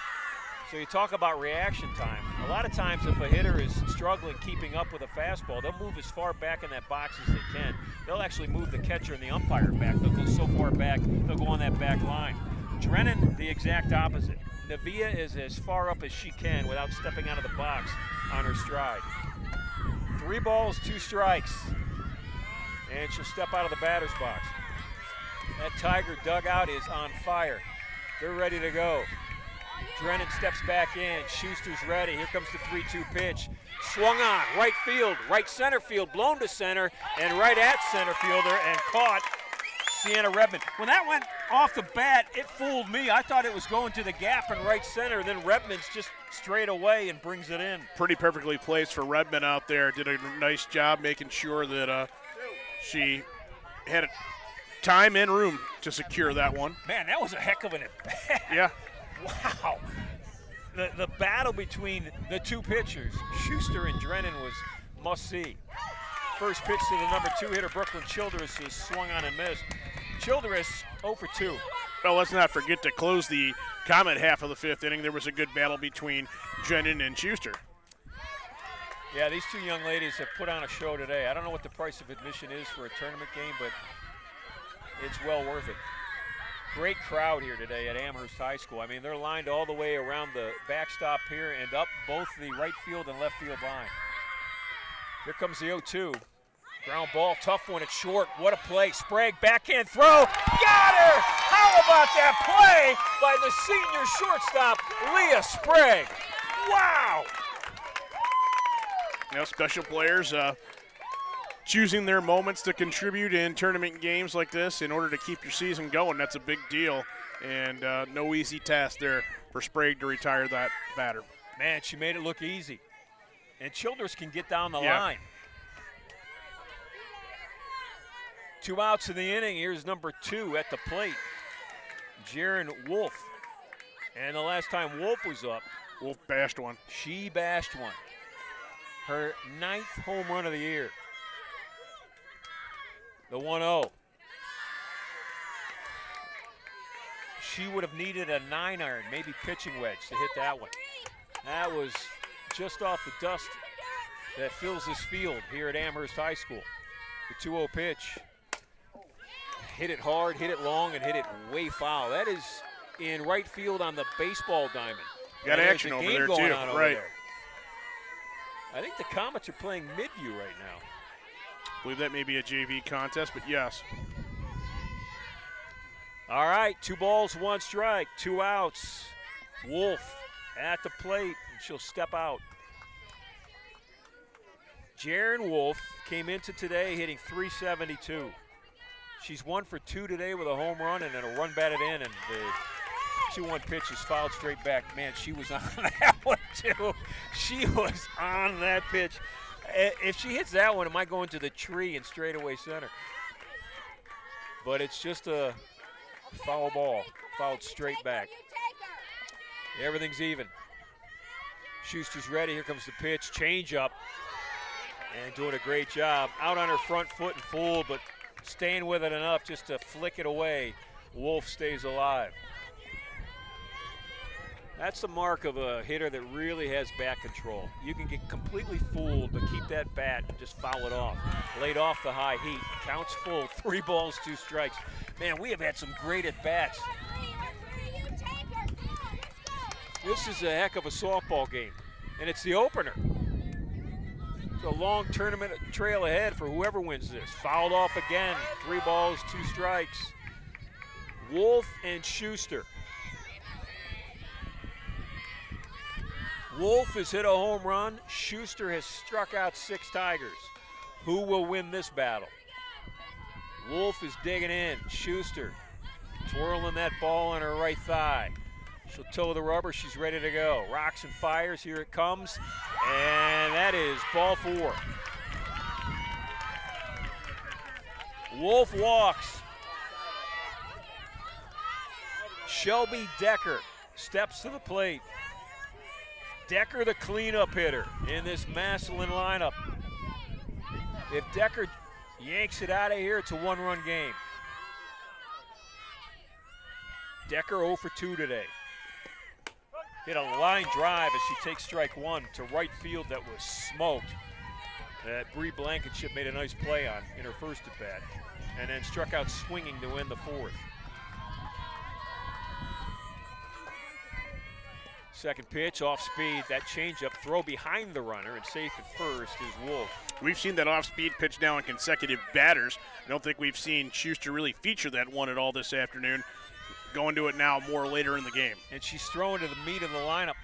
So you talk about reaction time. A lot of times if a hitter is struggling keeping up with a fastball, they'll move as far back in that box as they can. They'll actually move the catcher and the umpire back. They'll go so far back, they'll go on that back line. Drennan, the exact opposite. Navia is as far up as she can without stepping out of the box on her stride. 3 balls, 2 strikes. And she'll step out of the batter's box. That Tiger dugout is on fire. They're ready to go. Drennan steps back in. Schuster's ready. Here comes the 3-2 pitch. Swung on, right field, right center field, blown to center, and right at center fielder, and caught Sienna Redmond. When that went off the bat, it fooled me. I thought it was going to the gap in right center, then Redmond's just straight away and brings it in. Pretty perfectly placed for Redmond out there. Did a nice job making sure that she had time and room to secure that one. Man, that was a heck of an at-bat. Yeah. Wow. The battle between the 2 pitchers, Schuster and Drennan, was must-see. First pitch to the number 2 hitter, Brooklyn Childress, is swung on and missed. Childress 0 for 2. Well, let's not forget to close the Comet half of the 5th inning. There was a good battle between Drennan and Schuster. Yeah, these 2 young ladies have put on a show today. I don't know what the price of admission is for a tournament game, but it's well worth it. Great crowd here today at Amherst High School. I mean, they're lined all the way around the backstop here and up both the right field and left field line. Here comes the 0-2. Ground ball, tough one, it's short. What a play. Sprague, backhand throw. Got her! How about that play by the senior shortstop, Leah Sprague? Wow! You know, special players choosing their moments to contribute in tournament games like this in order to keep your season going. That's a big deal, and no easy task there for Sprague to retire that batter. Man, she made it look easy. And Childress can get down the line. 2 outs in the inning. Here's number 2 at the plate, Jaren Wolf. And the last time Wolf was up, Wolf bashed one. She bashed one. Her 9th home run of the year. The 1-0. She would have needed a 9-iron, maybe pitching wedge to hit that one. That was just off the dust that fills this field here at Amherst High School. The 2-0 pitch. Hit it hard, hit it long, and hit it way foul. That is in right field on the baseball diamond. Got action over there, too. Right. I think the Comets are playing Midview right now. I believe that may be a JV contest, but yes. All right, 2 balls, 1 strike, 2 outs. Wolf at the plate, and she'll step out. Jaren Wolf came into today hitting .372. She's 1 for 2 today with a home run and then a run batted in, and the 2-1 pitch is fouled straight back. Man, she was on that one too. She was on that pitch. If she hits that one, it might go into the tree in straightaway center. But it's just a foul ball, fouled straight back. Everything's even. Schuster's ready. Here comes the pitch. Change up. And doing a great job. Out on her front foot and full, but staying with it enough just to flick it away. Wolf stays alive. That's the mark of a hitter that really has bat control. You can get completely fooled, but keep that bat and just foul it off. Laid off the high heat. Counts full. 3 balls, 2 strikes. Man, we have had some great at-bats. This is a heck of a softball game, and it's the opener. It's a long tournament trail ahead for whoever wins this. Fouled off again. 3 balls, 2 strikes. Wolf and Schuster. Wolf has hit a home run. Schuster has struck out 6 Tigers. Who will win this battle? Wolf is digging in. Schuster twirling that ball on her right thigh. She'll toe the rubber. She's ready to go. Rocks and fires. Here it comes. And that is ball 4. Wolf walks. Shelby Decker steps to the plate. Decker, the cleanup hitter in this Massillon lineup. If Decker yanks it out of here, it's a 1-run game. Decker 0 for 2 today. hit a line drive as she takes strike one to right field that was smoked. That Bree Blankenship made a nice play on in her first at bat, and then struck out swinging to win the fourth. Second pitch, off speed, that changeup, throw behind the runner, and safe at first is Wolf. We've seen that off-speed pitch now in consecutive batters. I don't think we've seen Schuster really feature that one at all this afternoon. Going to it now more later in the game. And she's throwing to the meat of the lineup.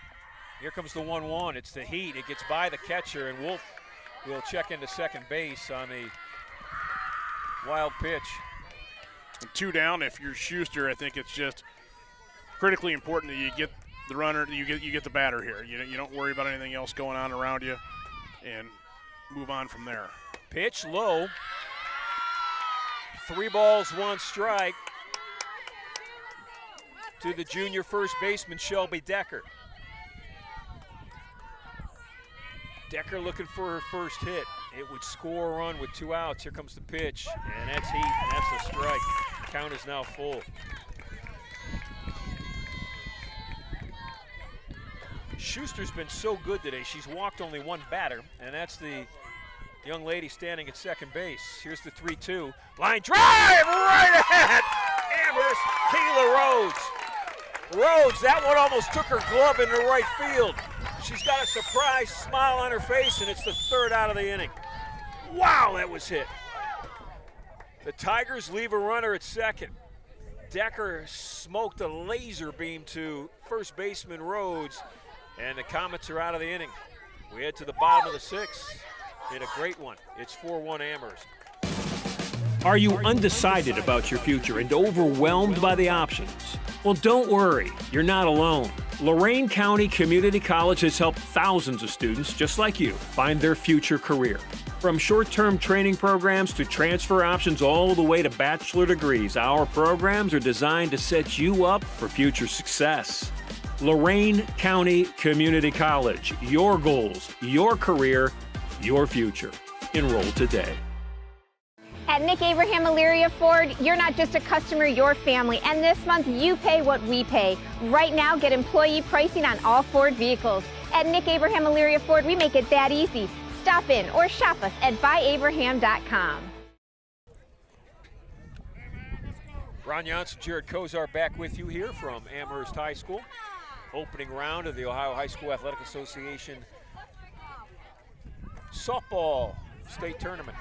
Here comes the 1-1. It's the heat. It gets by the catcher, and Wolf will check into second base on the wild pitch. And 2 down. If you're Schuster, I think it's just critically important that you get the runner, you get the batter here. You don't worry about anything else going on around you, and move on from there. Pitch low. 3 balls, 1 strike to the junior first baseman, Shelby Decker. Decker looking for her first hit. It would score a run with 2 outs. Here comes the pitch, and that's heat, and that's a strike. Count is now full. Schuster's been so good today. She's walked only 1 batter, and that's the young lady standing at second base. Here's the 3-2. Line drive right ahead. Amherst, Kayla Rhodes. Rhodes, that one almost took her glove into right field. She's got a surprised smile on her face, and it's the 3rd out of the inning. Wow, that was hit. The Tigers leave a runner at second. Decker smoked a laser beam to first baseman Rhodes, and the Comets are out of the inning. We head to the bottom of the 6th. In a great one. It's 4-1 Amherst. Are you undecided about your future and overwhelmed by the options? Well, don't worry. You're not alone. Lorain County Community College has helped thousands of students just like you find their future career. From short-term training programs to transfer options all the way to bachelor degrees, our programs are designed to set you up for future success. Lorain County Community College. Your goals, your career, your future. Enroll today. At Nick Abraham Elyria Ford, you're not just a customer, you're family. And this month, you pay what we pay. Right now, get employee pricing on all Ford vehicles. At Nick Abraham Elyria Ford, we make it that easy. Stop in or shop us at buyabraham.com. Ron Johnson, Jared Kozar back with you here from Amherst High School. Opening round of the Ohio High School Athletic Association softball state tournament.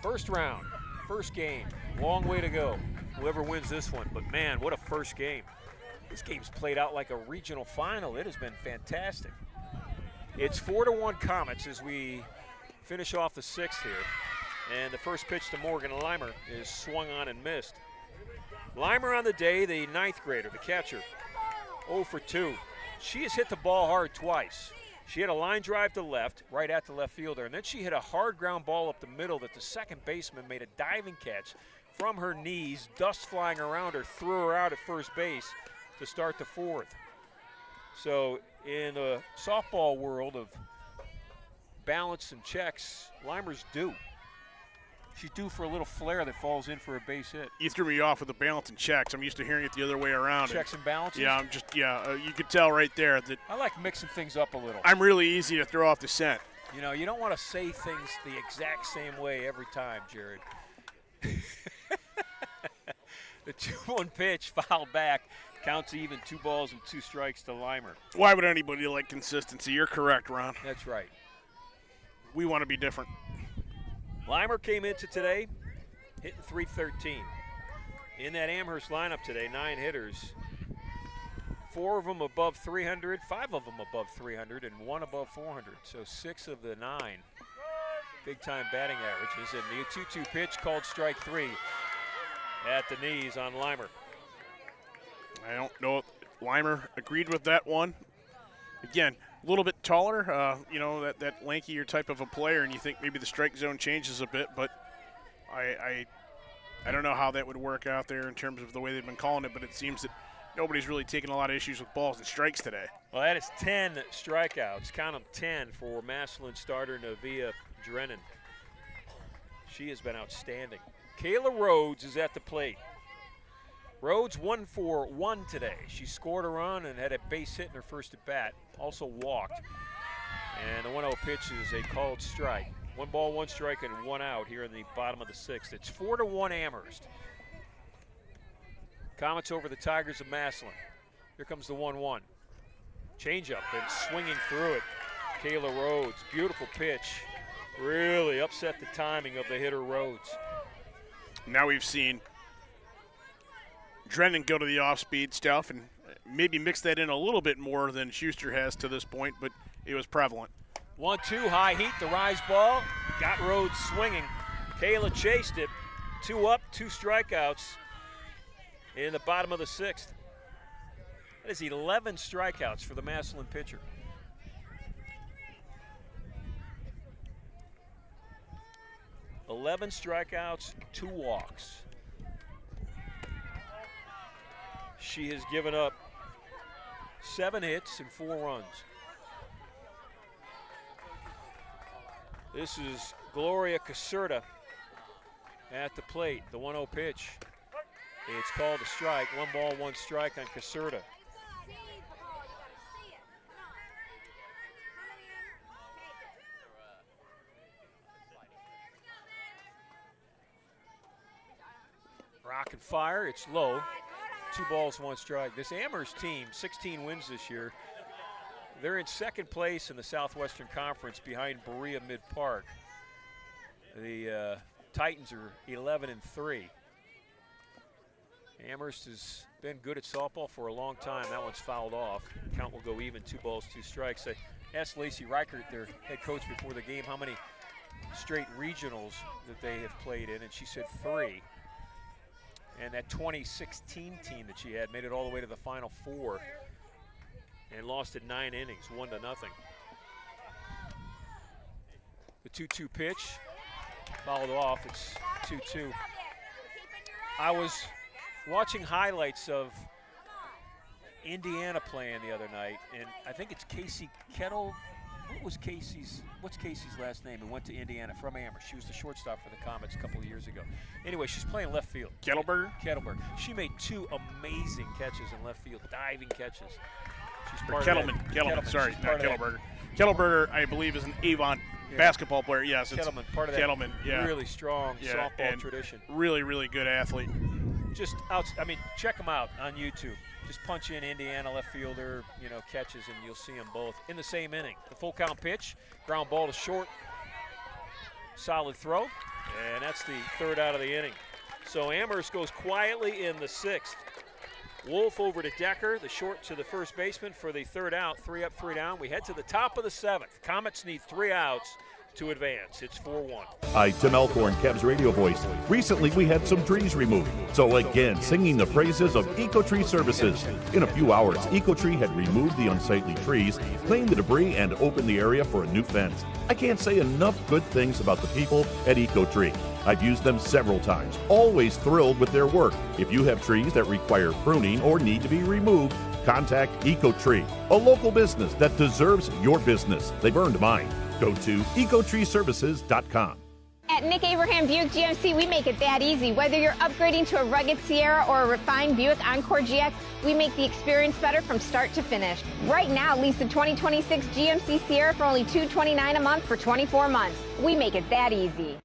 First round, first game, long way to go. Whoever wins this one, but man, what a first game. This game's played out like a regional final. It has been fantastic. It's 4-1 Comets as we finish off the 6th here. And the first pitch to Morgan Leimer is swung on and missed. Leimer on the day, the 9th grader, the catcher, 0 for 2. She has hit the ball hard twice. She had a line drive to left, right at the left fielder, and then she hit a hard ground ball up the middle that the second baseman made a diving catch from her knees, dust flying around her, threw her out at first base to start the 4th. So in the softball world of balance and checks, Leimer's due. She's due for a little flare that falls in for a base hit. You threw me off with the balance and checks. I'm used to hearing it the other way around. Checks and balances? Yeah, you could tell right there that I like mixing things up a little. I'm really easy to throw off the scent. You know, you don't want to say things the exact same way every time, Jared. The 2-1 pitch, fouled back, counts even, 2 balls and 2 strikes to Leimer. Why would anybody like consistency? You're correct, Ron. That's right. We want to be different. Leimer came into today hitting .313. In that Amherst lineup today, 9 hitters. 4 of them above 300, 5 of them above 300, and 1 above 400. So 6 of the 9 big-time batting averages. And the 2-2 pitch called strike 3 at the knees on Leimer. I don't know if Leimer agreed with that one. Again, a little bit taller, you know, that lankier type of a player, and you think maybe the strike zone changes a bit, but I don't know how that would work out there in terms of the way they've been calling it, but it seems that nobody's really taking a lot of issues with balls and strikes today. Well, that is 10 strikeouts. Count them 10 for Massillon starter Nevaeh Drennan. She has been outstanding. Kayla Rhodes is at the plate. Rhodes 1 for 1 today. She scored a run and had a base hit in her first at bat. Also walked. And the 1-0 pitch is a called strike. 1 ball, 1 strike, and 1 out here in the bottom of the 6th. It's 4-1 Amherst. Comets over the Tigers of Massillon. Here comes the 1-1. Changeup and swinging through it. Kayla Rhodes, beautiful pitch. Really upset the timing of the hitter Rhodes. Now we've seen Drennan go to the off-speed stuff and maybe mix that in a little bit more than Schuster has to this point, but it was prevalent. 1-2, high heat, the rise ball. Got Rhodes swinging. Kayla chased it. 2 up, 2 strikeouts in the bottom of the 6th. That is 11 strikeouts for the Massillon pitcher. Eleven strikeouts, 2 walks. She has given up 7 hits and 4 runs. This is Gloria Caserta at the plate. The 1-0 pitch. It's called a strike. 1 ball, 1 strike on Caserta. Rock and fire, it's low. 2 balls, 1 strike. This Amherst team, 16 wins this year. They're in 2nd place in the Southwestern Conference behind Berea Mid-Park. The Titans are 11-3. Amherst has been good at softball for a long time. That one's fouled off. Count will go even, 2 balls, 2 strikes. I asked Lacey Reichert, their head coach, before the game how many straight regionals that they have played in, and she said 3. And that 2016 team that she had made it all the way to the Final 4 and lost in 9 innings, 1-0. The 2-2 pitch, fouled off, it's 2-2. I was watching highlights of Indiana playing the other night, and I think it's Casey Kettle. What's Casey's last name? Who went to Indiana from Amherst. She was the shortstop for the Comets a couple of years ago. Anyway, she's playing left field. Kettleberger? Kettleberger. She made 2 amazing catches in left field, diving catches. She's part Kettleman. of that. Kettleman, sorry, not Kettleberger. Kettleberger, I believe, is an Avon basketball player. Yes, it's Kettleman, part of that Kettleman, yeah. really strong softball tradition. Really, really good athlete. Just out, I mean, check them out on YouTube. Just punch in Indiana left fielder, catches, and you'll see them both in the same inning. The full count pitch, ground ball to short, solid throw, and that's the 3rd out of the inning. So Amherst goes quietly in the 6th. Wolf over to Decker, the short to the first baseman for the 3rd out. 3 up, 3 down. We head to the top of the 7th. Comets need 3 outs to advance. It's 4-1. Hi, Tim Elkhorn, Cavs radio voice. Recently, we had some trees removed. So again, singing the praises of EcoTree Services. In a few hours, EcoTree had removed the unsightly trees, cleaned the debris, and opened the area for a new fence. I can't say enough good things about the people at EcoTree. I've used them several times, always thrilled with their work. If you have trees that require pruning or need to be removed, contact EcoTree, a local business that deserves your business. They've earned mine. Go to ecotreeservices.com. At Nick Abraham Buick GMC, we make it that easy. Whether you're upgrading to a rugged Sierra or a refined Buick Encore GX, we make the experience better from start to finish. Right now, lease the 2026 GMC Sierra for only $229 a month for 24 months. We make it that easy.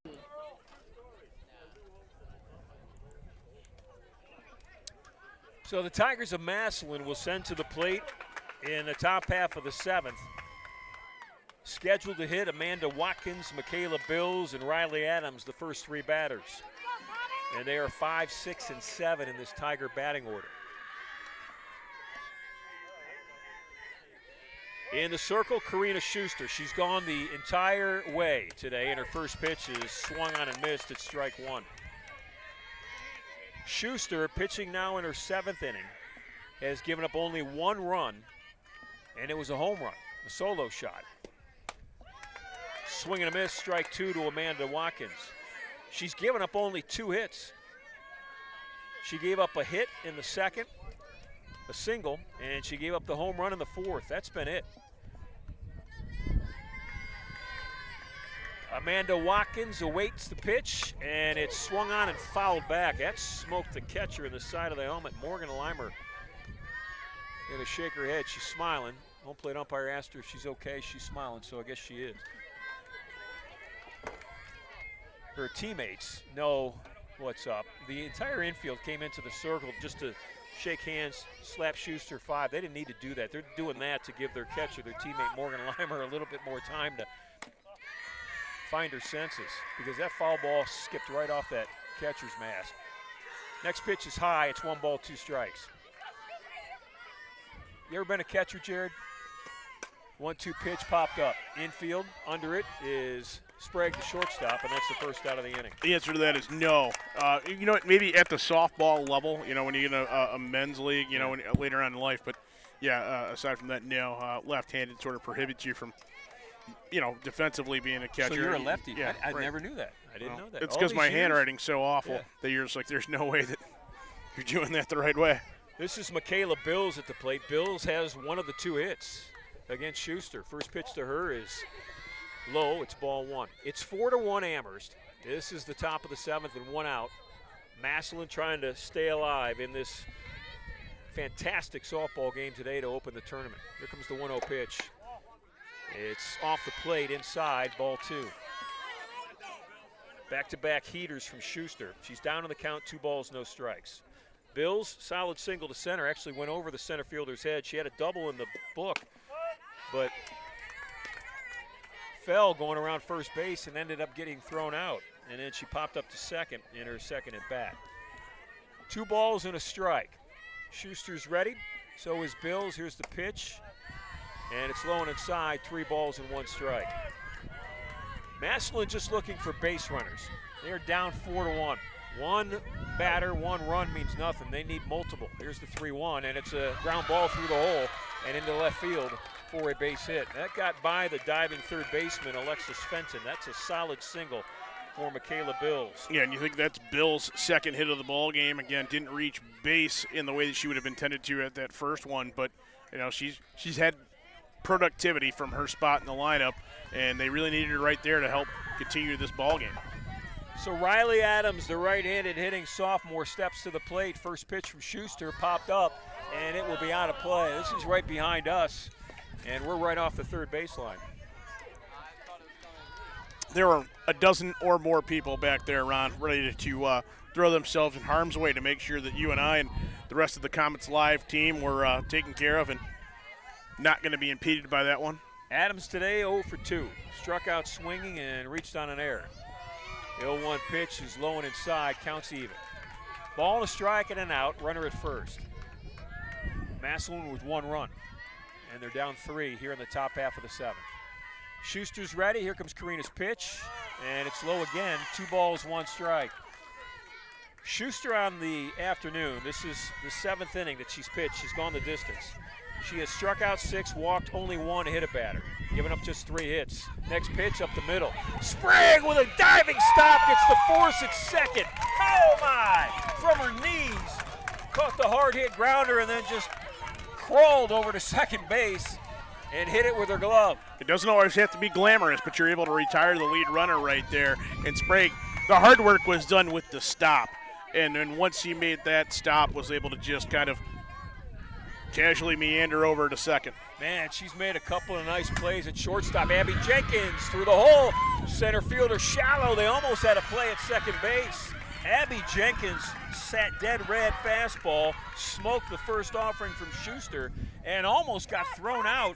So the Tigers of Massillon will send to the plate in the top half of the 7th. Scheduled to hit Amanda Watkins, Michaela Bills, and Riley Adams, the first 3 batters. And they are 5, 6, and 7 in this Tiger batting order. In the circle, Karina Schuster. She's gone the entire way today, and her first pitch is swung on and missed at strike 1. Schuster, pitching now in her 7th inning, has given up only 1 run, and it was a home run, a solo shot. Swing and a miss, strike 2 to Amanda Watkins. She's given up only 2 hits. She gave up a hit in the 2nd, a single, and she gave up the home run in the 4th. That's been it. Amanda Watkins awaits the pitch, and it's swung on and fouled back. That smoked the catcher in the side of the helmet. Morgan Leimer going to shake her head. She's smiling. Home plate umpire asked her if she's okay. She's smiling, so I guess she is. Her teammates know what's up. The entire infield came into the circle just to shake hands, slap Schuster 5. They didn't need to do that. They're doing that to give their catcher, their teammate Morgan Leimer, a little bit more time to find her senses, because that foul ball skipped right off that catcher's mask. Next pitch is high. It's 1 ball, 2 strikes. You ever been a catcher, Jared? 1-2 pitch popped up. Infield, under it is Sprague, the shortstop, and that's the first out of the inning. The answer to that is no. You know, maybe at the softball level, you know, when you get a men's league, you know, later on in life. But, yeah, aside from that, no. Left-handed sort of prohibits you from, you know, defensively being a catcher. So you're a lefty. Yeah, I right. never knew that. I didn't know that. It's because my handwriting's so awful Yeah. that you're just like, there's no way that you're doing that the right way. This is Michaela Bills at the plate. Bills has one of the 2 hits against Schuster. First pitch to her is low. It's ball 1. It's 4-1 Amherst. This is the top of the 7th and 1 out. Massillon trying to stay alive in this fantastic softball game today to open the tournament. Here comes the 1-0 pitch. It's off the plate inside, ball 2. Back-to-back heaters from Schuster. She's down on the count, 2 balls, no strikes. Bills, solid single to center, actually went over the center fielder's head. She had a double in the book, but fell going around first base and ended up getting thrown out. And then she popped up to second in her second at bat. 2 balls and a strike. Schuster's ready, so is Bills. Here's the pitch, and it's low and inside, 3 balls and 1 strike. Massillon just looking for base runners. They're down 4-1. 1 batter, 1 run means nothing. They need multiple. Here's the 3-1, and it's a ground ball through the hole and into left field for a base hit. That got by the diving third baseman, Alexis Fenton. That's a solid single for Michaela Bills. Yeah, and you think that's Bills' second hit of the ball game. Again, didn't reach base in the way that she would have intended to at that first one, but you know, she's had productivity from her spot in the lineup, and they really needed her right there to help continue this ball game. So Riley Adams, the right-handed hitting sophomore, steps to the plate. First pitch from Schuster popped up, and it will be out of play. This is right behind us, and we're right off the third baseline. There are a dozen or more people back there, Ron, ready to throw themselves in harm's way to make sure that you and I and the rest of the Comets Live team were taken care of and not going to be impeded by that one. Adams today 0 for 2. Struck out swinging and reached on an error. The 0-1 pitch is low and inside, counts even. Ball and a strike and an out, runner at first. Massillon with 1 run, and they're down 3 here in the top half of the 7th. Schuster's ready. Here comes Karina's pitch, and it's low again. 2 balls, 1 strike. Schuster on the afternoon. This is the 7th inning that she's pitched. She's gone the distance. She has struck out 6, walked only 1, hit a batter, giving up just 3 hits. Next pitch up the middle. Sprague with a diving stop, gets the force at second. Oh my! From her knees, caught the hard hit grounder and then just crawled over to second base and hit it with her glove. It doesn't always have to be glamorous, but you're able to retire the lead runner right there. And Sprague, the hard work was done with the stop. And then once he made that stop, was able to just kind of casually meander over to second. Man, she's made a couple of nice plays at shortstop. Abby Jenkins through the hole. Center fielder shallow. They almost had a play at second base. Abby Jenkins sat dead red fastball, smoked the first offering from Schuster, and almost got thrown out.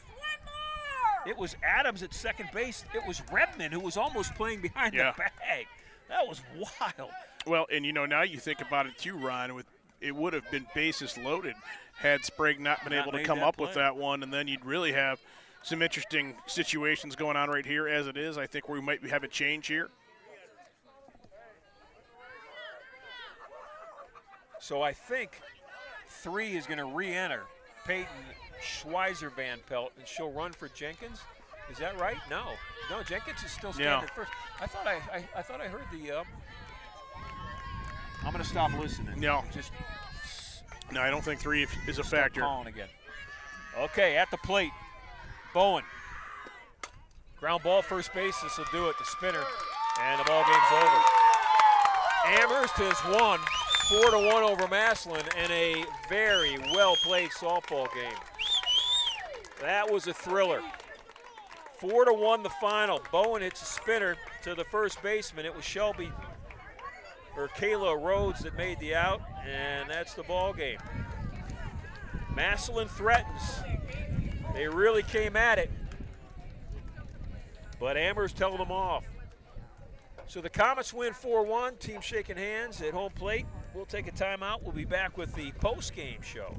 It was Adams at second base. It was Redmond who was almost playing behind the bag. That was wild. Well, and you know, now you think about it too, Ron, it would have been bases loaded had Sprague not been able to come up with that one, and then you'd really have some interesting situations going on right here. As it is, I think we might have a change here. So I think 3 is going to re-enter Peyton Schweizer Van Pelt, and she'll run for Jenkins. Is that right? No, Jenkins is still standing at first. I thought I heard the. I'm going to stop listening. No, I don't think 3 is a factor. Calling again. Okay, at the plate, Bowen. Ground ball, first base, this will do it, the spinner, and the ball game's over. Amherst has won 4-1 over Massillon in a very well-played softball game. That was a thriller. 4-1 the final. Bowen hits a spinner to the first baseman. It was Kayla Rhodes that made the out, and that's the ball game. Massillon threatens. They really came at it, but Amherst held them off. So the Comets win 4-1. Team shaking hands at home plate. We'll take a timeout. We'll be back with the post-game show.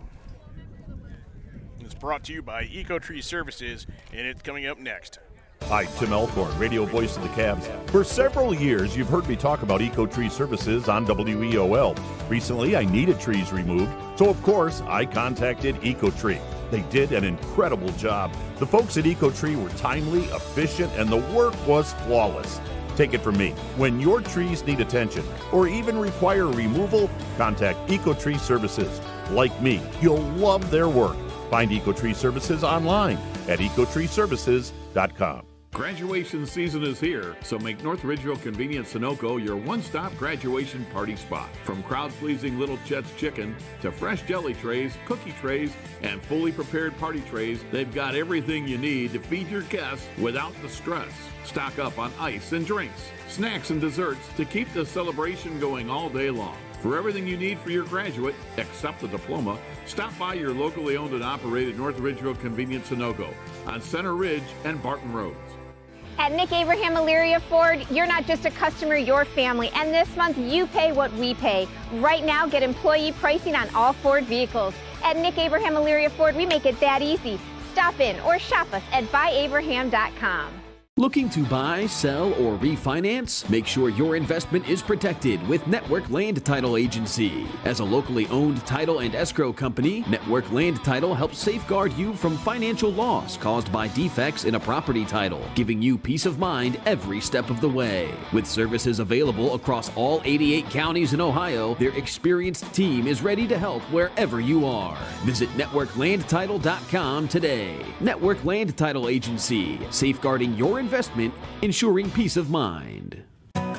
It's brought to you by EcoTree Services, and it's coming up next. Hi, Tim Elkhorn, radio voice of the Cavs. For several years, you've heard me talk about EcoTree Services on WEOL. Recently, I needed trees removed, so of course, I contacted EcoTree. They did an incredible job. The folks at EcoTree were timely, efficient, and the work was flawless. Take it from me, when your trees need attention or even require removal, contact EcoTree Services. Like me, you'll love their work. Find EcoTree Services online at ecotreeservices.com. Graduation season is here, so make North Ridgeville Convenience Sunoco your one-stop graduation party spot. From crowd-pleasing Little Chet's Chicken to fresh jelly trays, cookie trays, and fully prepared party trays, they've got everything you need to feed your guests without the stress. Stock up on ice and drinks, snacks and desserts to keep the celebration going all day long. For everything you need for your graduate, except the diploma, stop by your locally owned and operated North Ridgeville Convenience Sunoco on Center Ridge and Barton Roads. At Nick Abraham Elyria Ford, you're not just a customer, you're family. And this month, you pay what we pay. Right now, get employee pricing on all Ford vehicles. At Nick Abraham Elyria Ford, we make it that easy. Stop in or shop us at buyabraham.com. Looking to buy, sell, or refinance? Make sure your investment is protected with Network Land Title Agency. As a locally owned title and escrow company, Network Land Title helps safeguard you from financial loss caused by defects in a property title, giving you peace of mind every step of the way. With services available across all 88 counties in Ohio, their experienced team is ready to help wherever you are. Visit networklandtitle.com today. Network Land Title Agency, safeguarding your investment, ensuring peace of mind.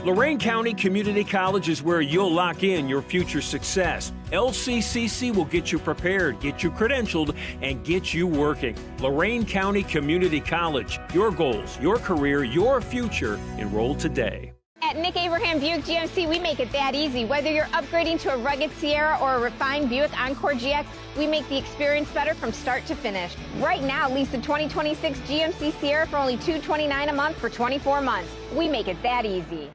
Lorain County Community College is where you'll lock in your future success. LCCC will get you prepared, get you credentialed, and get you working. Lorain County Community College. Your goals, your career, your future. Enroll today. At Nick Abraham Buick GMC, we make it that easy. Whether you're upgrading to a rugged Sierra or a refined Buick Encore GX, we make the experience better from start to finish. Right now, lease the 2026 GMC Sierra for only $229 a month for 24 months. We make it that easy.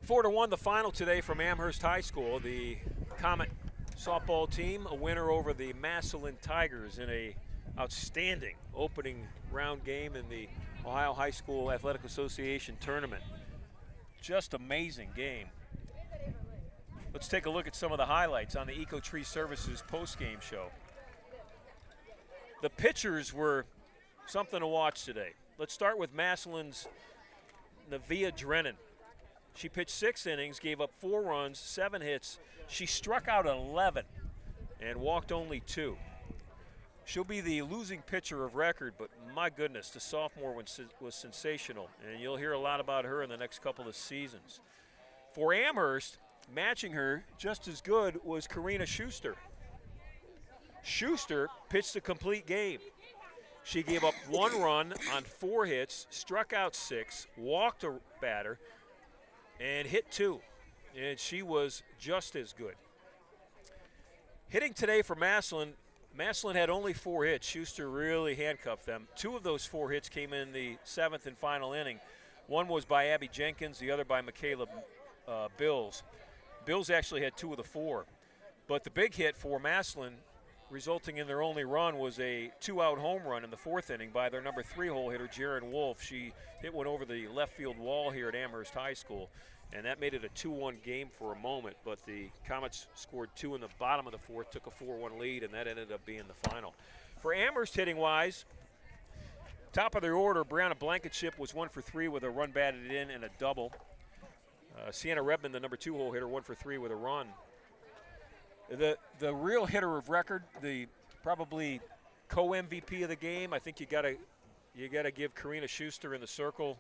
Four to one, the final today from Amherst High School. The Comet softball team, a winner over the Massillon Tigers in a outstanding opening round game in the Ohio High School Athletic Association tournament. Just amazing game. Let's take a look at some of the highlights on the EcoTree Services post-game show. The pitchers were something to watch today. Let's start with Massillon's Nevaeh Drennan. She pitched 6 innings, gave up 4 runs, 7 hits. She struck out 11 and walked only 2. She'll be the losing pitcher of record, but my goodness, the sophomore was sensational, and you'll hear a lot about her in the next couple of seasons. For Amherst, matching her just as good was Karina Schuster. Schuster pitched a complete game. She gave up 1 run on 4 hits, struck out 6, walked a batter, and hit 2. And she was just as good. Hitting today for Massillon, Massillon had only 4 hits. Schuster really handcuffed them. 2 of those 4 hits came in the 7th and final inning. One was by Abby Jenkins, the other by Michaela Bills. Bills actually had 2 of the 4. But the big hit for Massillon, resulting in their only run, was a 2-out home run in the 4th inning by their number 3 hole hitter, Jaren Wolf. She hit one over the left field wall here at Amherst High School, and that made it a 2-1 game for a moment, but the Comets scored 2 in the bottom of the 4th, took a 4-1 lead, and that ended up being the final. For Amherst hitting-wise, top of their order, Brianna Blankenship was 1 for 3 with a run batted in and a double. Sienna Redmond, the number 2 hole hitter, 1 for 3 with a run. The real hitter of record, the probably co-MVP of the game, I think you got to give Karina Schuster in the circle,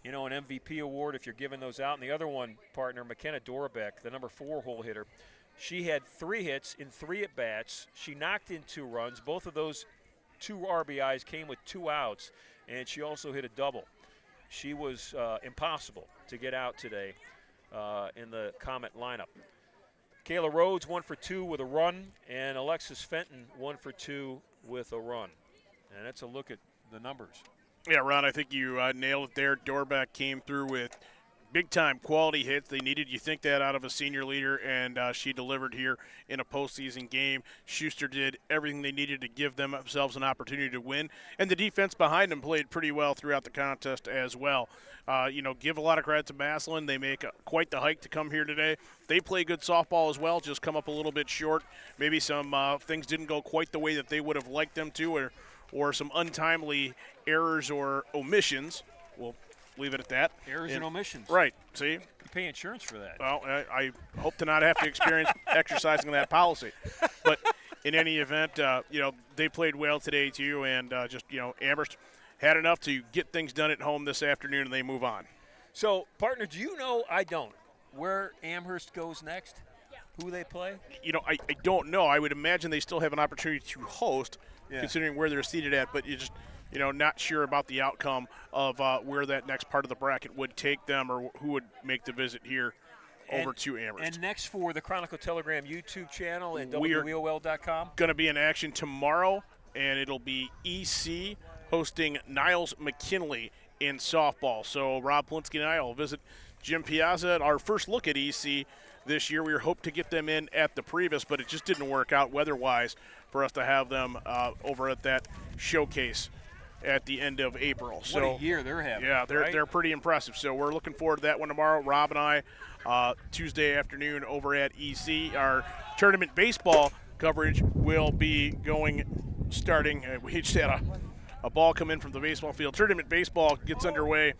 an MVP award if you're giving those out. And the other one, partner, McKenna Dorbeck, the number 4 hole hitter. She had 3 hits in 3 at-bats. She knocked in 2 runs. Both of those 2 RBIs came with 2 outs, and she also hit a double. She was impossible to get out today in the Comet lineup. Kayla Rhodes 1 for 2 with a run, and Alexis Fenton 1 for 2 with a run. And that's a look at the numbers. Yeah, Ron, I think you nailed it there. Dorbeck came through with big-time quality hits. They needed, you think, that out of a senior leader, and she delivered here in a postseason game. Schuster did everything they needed to give themselves an opportunity to win, and the defense behind them played pretty well throughout the contest as well. Give a lot of credit to Massillon. They make quite the hike to come here today. They play good softball as well, just come up a little bit short. Maybe some things didn't go quite the way that they would have liked them to, or some untimely errors or omissions. We'll leave it at that. Errors and omissions. Right. See? You pay insurance for that. Well, I hope to not have to experience exercising that policy. But in any event, they played well today too, and Amherst had enough to get things done at home this afternoon, and they move on. So, partner, do you know, I don't, where Amherst goes next? Yeah. Who they play? I don't know. I would imagine they still have an opportunity to host, considering where they're seated at, but you just – not sure about the outcome of where that next part of the bracket would take them or who would make the visit here over to Amherst. And next for the Chronicle Telegram YouTube channel and WEOL.com. Going to be in action tomorrow, and it'll be EC hosting Niles McKinley in softball. So Rob Polinsky and I will visit Jim Piazza at our first look at EC this year. We were hoping to get them in at the previous, but it just didn't work out weather-wise for us to have them over at that showcase at the end of April. What a year they're having. Yeah, they're pretty impressive. So we're looking forward to that one tomorrow. Rob and I, Tuesday afternoon over at EC. Our tournament baseball coverage will be starting. We just had a ball come in from the baseball field. Tournament baseball gets underway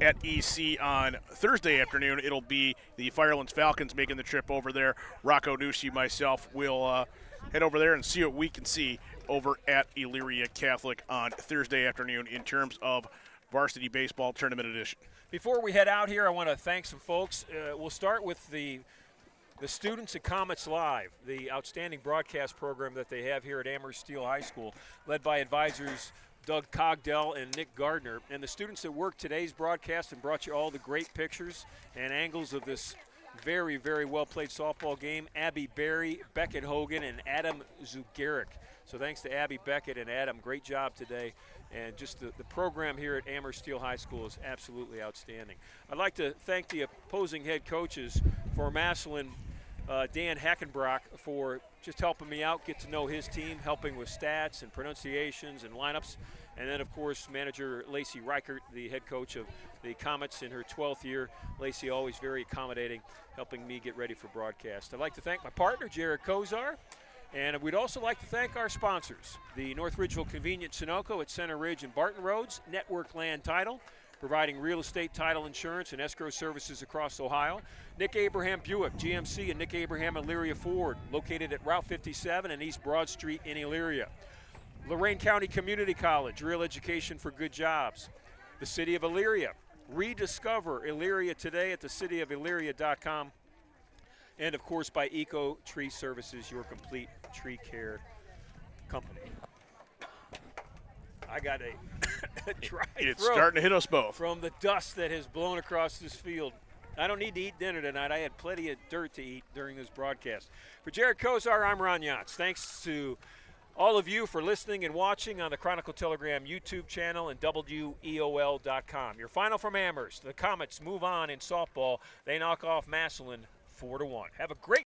at EC on Thursday afternoon. It'll be the Firelands Falcons making the trip over there. Rocco Nucci, myself, will head over there and see what we can see over at Elyria Catholic on Thursday afternoon in terms of varsity baseball tournament edition. Before we head out here, I want to thank some folks. We'll start with the students at Comets Live, the outstanding broadcast program that they have here at Amherst Steele High School, led by advisors Doug Cogdell and Nick Gardner. And the students that worked today's broadcast and brought you all the great pictures and angles of this very, very well-played softball game, Abby Berry, Beckett Hogan, and Adam Zugaric. So thanks to Abby, Beckett, and Adam. Great job today. And just the program here at Amherst Steele High School is absolutely outstanding. I'd like to thank the opposing head coaches for Massillon, Dan Hackenbrock, for just helping me out, get to know his team, helping with stats and pronunciations and lineups. And then, of course, manager Lacey Reichert, the head coach of the Comets in her 12th year. Lacey always very accommodating, helping me get ready for broadcast. I'd like to thank my partner, Jared Kozar. And we'd also like to thank our sponsors, the North Ridgeville Convenient Sunoco at Center Ridge and Barton Roads, Network Land Title, providing real estate title insurance and escrow services across Ohio. Nick Abraham Buick, GMC, and Nick Abraham Elyria Ford, located at Route 57 and East Broad Street in Elyria. Lorain County Community College, real education for good jobs. The City of Elyria, rediscover Elyria today at thecityofelyria.com. And, of course, by Eco Tree Services, your complete tree care company. I got a dry It's throat starting to hit us both. from the dust that has blown across this field. I don't need to eat dinner tonight. I had plenty of dirt to eat during this broadcast. For Jared Kozar, I'm Ron Yance. Thanks to all of you for listening and watching on the Chronicle Telegram YouTube channel and WEOL.com. Your final from Amherst. The Comets move on in softball. They knock off Massillon 4-1. Have a great